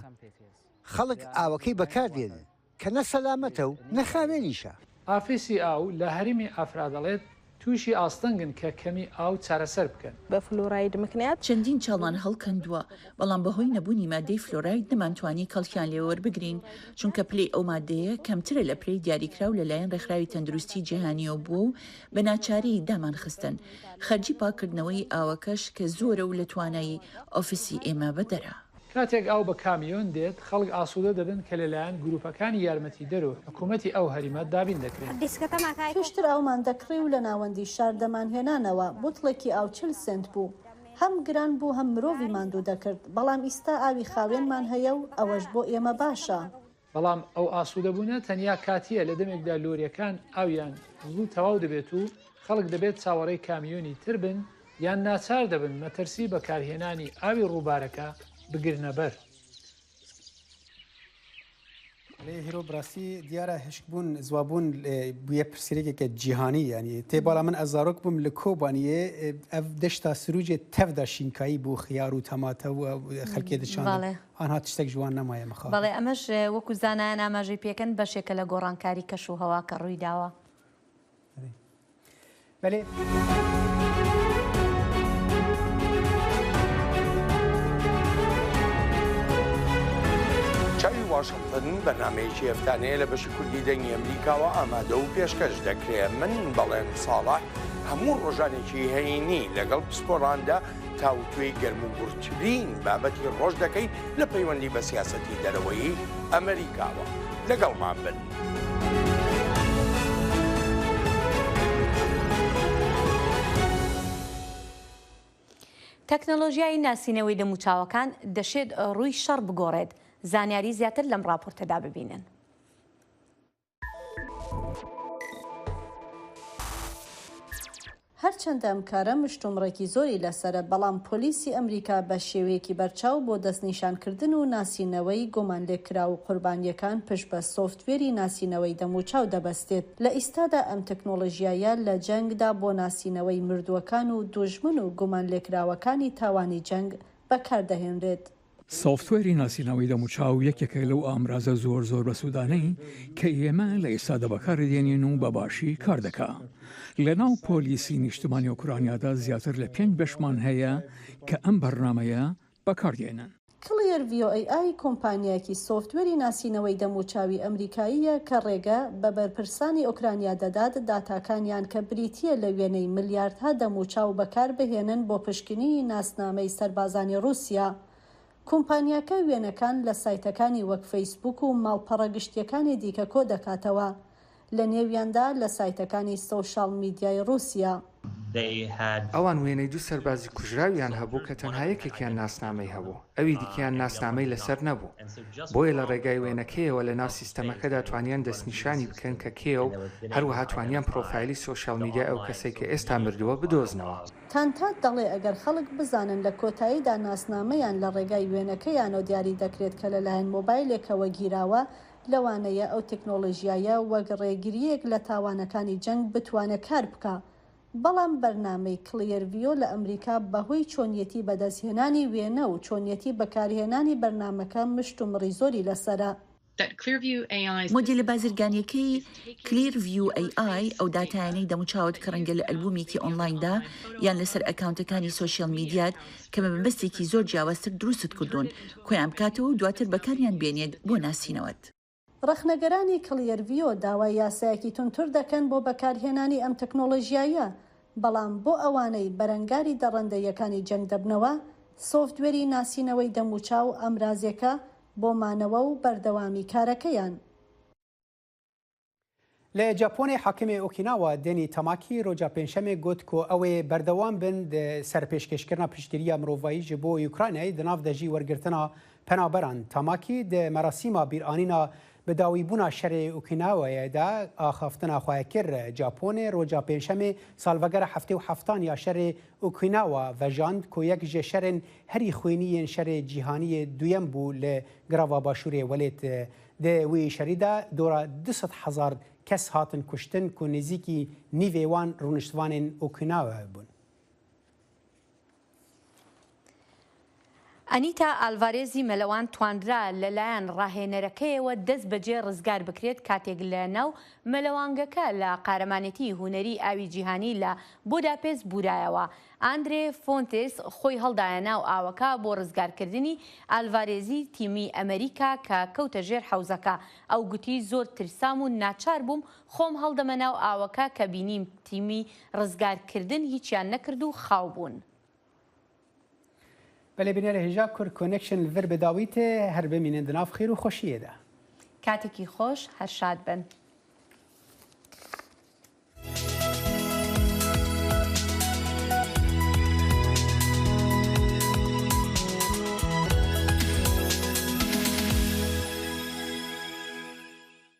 خەڵک ئاوەکەی بەکاردێنن کە نەسەلامەتە و نەخاوێنیشە. ئافیسی ئاو لە هەرمی ئافرا دەڵێت تووشی ئاستەنگن کە کەمی ئاو چارەسەر بکەن. بە فلۆراید مکنات چەندین چاڵان هەڵکەندووە بەڵام بەهۆی نەبوونی مادەی فلۆراید نەمانتوانی کەڵکیان لێوەربگرین چونکە پلەی ئەو مادەیە کەمترە لە پرەی دیاریکراو لەلایەن ڕێکخراوی تەندروستی جیهانیەوە بووە و بە ناچاری دامان خستن. خەرجی پاکردنەوەی ئاوەکەش کە زۆرە و لە توانایی ئۆفیسی ئێمە بەدەرە. کاتێک ئەو بە کامیۆن دێت خەڵک ئاسوودە دەبن کە لەلایەن گروپەکانی یارمەتی دەرەوە حکوومەتی ئەو هەریمە دابین دەکرێت. پێشتر ئەومان دەکڕی و لە ناوەندی شار دەمانهێنانەوە بوتڵێکی ئاو 40 سنت بوو. هەم گران بوو هەم مرۆڤی ماندوو دەکرد بەڵام ئیستا ئاوی خاوێنمان هەیە و ئەوەش بۆ ئێمە باشە. بەڵام ئەو ئاسوودەبوونە تەنیا کاتیە لە دەمێکدا لۆریەکان ئاویان زوو تەواو دەبێت و خەڵک دەبێت چاوەڕێی کامیۆنی تر بن یان ناچار دەبن مەترسی بەکارهێنانی ئاوی ڕووبارەکە بگرنە بەر. لێ هیرۆ براسی دیارە هشکبوون زوابوون بویە پرسیرێکێکە جیهانی ینی تێباڵا من ئەزارۆک بووم لە کۆبانیە ئەف دەشتا سروجێ تەفدا شینکایی بۆ خیار و تەماتە و خەلکێ دەشان ئەها تشتێک جوان نەمایە مەخوا. بەڵێ ئەمەش وەکو زانایان ئاماژەی پێکەن بەشێکە لە گۆڕانکاری کەش و هەوا کە ڕووی داوە. بەێ چاوی واشنگتن بەنامەیەکی هەفتانەیە لە بەشی کوردی دەنگی ئەمریکاوە ئامادە و پێشکەش دەکرێت. من بەڵێن ساڵح هەموو ڕۆژانێکی هەینی لەگەڵ پسپۆراندا تاوتوێی گەرم و گورتترین بابەتی ڕۆژ دەکەی لە پەیوەندی بە سیاسەتی دەرەوەی ئەمریکاوە. لەگەڵمان بن. تەکنۆلۆژیای ناسینەوەی دەموچاوەکان دەشێت ڕووی شەڕ بگۆڕێت. زانیاری زیاتر لەم راپۆرتەدا ببینن. هەرچەندە ئەم کارە مشتومڕێکی زۆری لەسرە، بەڵام پۆلیسی ئەمریکا بە شێوەیەکی بەرچاو بۆ دەستنیشانکردن و ناسینەوەی گۆمان لێکرا و قوربانیەکان پشت بە سۆفتوێری ناسینەوەی دەموچاو دەبەستێت. لە ئیستادا ئەم تەکنۆلۆژیایە لە جەنگدا بۆ ناسینەوەی مردووەکان و دوژمن و گومان لێکراوەکانی تاوانی جەنگ بەکاردەهێنرێت. سۆفتوێری ناسینەوەی دەموچاو یەکێکە لەو ئامرازە زۆر بەسوودانەی کە ئێمە لە ئێستادا بەکاردێنین و بەباشی کار دەکا. لە ناو پۆلیسی نیشتمانی ئوکرانیادا زیاتر لە 5 بەشمان هەیە کە ئەم بەرنامەیە بەکاردێنن. کلیر VOAI کۆمپانیایەکی سۆفتوێری ناسینەوەی دەموچاوی ئەمریکاییە کە ڕێگە بە بەرپرسانی ئۆکرانیا دەدات داتاکانیان کە بریتیە لە وێنەی ملیاردها دەموچاو بەکار بهێنن بۆ پشکنینی ناسنامەی سەربازانی رووسیا. کۆمپانیاکە وێنەکان لە سایتەکانی وەک فەیسبوک و ماڵپەڕە گشتیەکانی دیکە کۆ دەکاتەوە، لە نێویاندا لە سایتەکانی سۆشال میدیای رووسیا. ئەوان وێنەی دوو سەربازی کوژراویان هەبوو کە تەنها یەکێکیان ناسنامەی هەبوو، ئەوی دیکەیان ناسنامەی لەسەر نەبوو. بۆیە لە ڕێگای وێنەکەیەوە لە ناو سیستەمەکەدا توانیان دەستنیشانی بکەن کە کێو و هەروەها توانیان پرۆفایلی سۆشال میدیا ئەو کەسێک کە ئێستا مردووە بدۆزنەوە. تانتات دەڵێ ئەگەر خەڵک بزانن لە کۆتاییدا ناسنامەیان لە ڕێگای وێنەکەیانەوە دیاری دەکرێت کە لەلایەن مۆبایلێکەوە گیراوە، لەوانەیە ئەو تەکنۆلۆژیایە وەک ڕێگریەک لە تاوانەکانی جەنگ بتوانێت کار بکە. بەڵام بەرنامەی کلێرڤیۆ لە ئەمریکا بەهۆی چۆنیەتی بەدەستهێنانی وێنە و چۆنیەتی بەکارهێنانی بەرنمەکە مشتومڕی زۆری لەسرە. مۆدیلە بازرگانیەکەی ClearView.ai ئەو داتایانەی دەموچاوت کە ڕەنگە لە ئەلبومێکی ئۆنلایندا یان لەسەر ئەکاونتەکانی سۆشیال میدیات کە بە مەبەستێکی زۆر جیاوازتر دروست کردوون کۆیان بکاتەوە و دواتر بەکاریان بێنێت بۆ ناسینەوەت. ڕەخنەگەرانی کلێرڤیۆ داوای یاسایەکی تونتر دەکەن بۆ بەکارهێنانی ئەم تەکنۆلۆژیایە، بەڵام بۆ ئەوانەی بەرەنگاری دەڕەندەیەکانی جەنگ دەبنەوە، سۆفتوێری ناسینەوەی دەموچاو ئەمرازێکە بۆ مانەوە و بەردەوامی کارەکەیان. لە جاپۆنی حاکمی ئۆکیناوا دێنی تەماکی ڕۆژا پێنجشەمێ گوت کۆ ئەوێ بەردەوام بن سەر پێشکەشکردنا پشتگیریە مرۆڤایی ji بۆ یوکرانیای دناو دەژی وەرگرتنا پەنابەران. تەماکی د مەراسیما بیرانینا بەداویبوونا شەرێ ئوکیناوایەدا ئاخافتنا خوایەکر جاپۆنێ ڕۆژا پێنجشەمێ سالڤەگەرە هەفتێ و هەفتان یا شەرێ ئوکیناوا ڤەژاند کۆ یەک ژێ شەرên هەری خوێنیên شەرێ جیهانیê دویەم بوو لە گرava başûrê welêt di wê şerî de dora 200,000 kes hatin kuştin ku nêzîkî nîvê wan rûniştvanên Okinawa bûn. ئەنیتا ئالڤارێزی مەلەوان توانرا لەلایەن ڕاهێنەرەکەیەوە دەست بەجێ ڕزگار بکرێت کاتێک لە ناو مەلەوانگەکە لە قارەمانەتی هوەری ئاوی جیهانی لە بوداپێست بورایەوە. ئاندرێ فۆنتێس خۆی هەڵدایە ناو ئاوەکە بۆ ڕزگارکردنی ئالڤارێزی تیمی ئەمریکا کە کەوتە ژێر حەوزەکە. ئەو گوتی زۆر ترسام و ناچار بووم خۆم هەڵدەمە ناو ئاوەکە کە بینیم تیمی ڕزگارکردن هیچیان نەکرد و خاو بوون. بەێ بینێرە هێژا کورد کۆنێکشن لەڤەر بەداویتێ هەر بمینێن دناو خێر و خۆشیێدا. کاتێکی خۆش هەر شاد بن.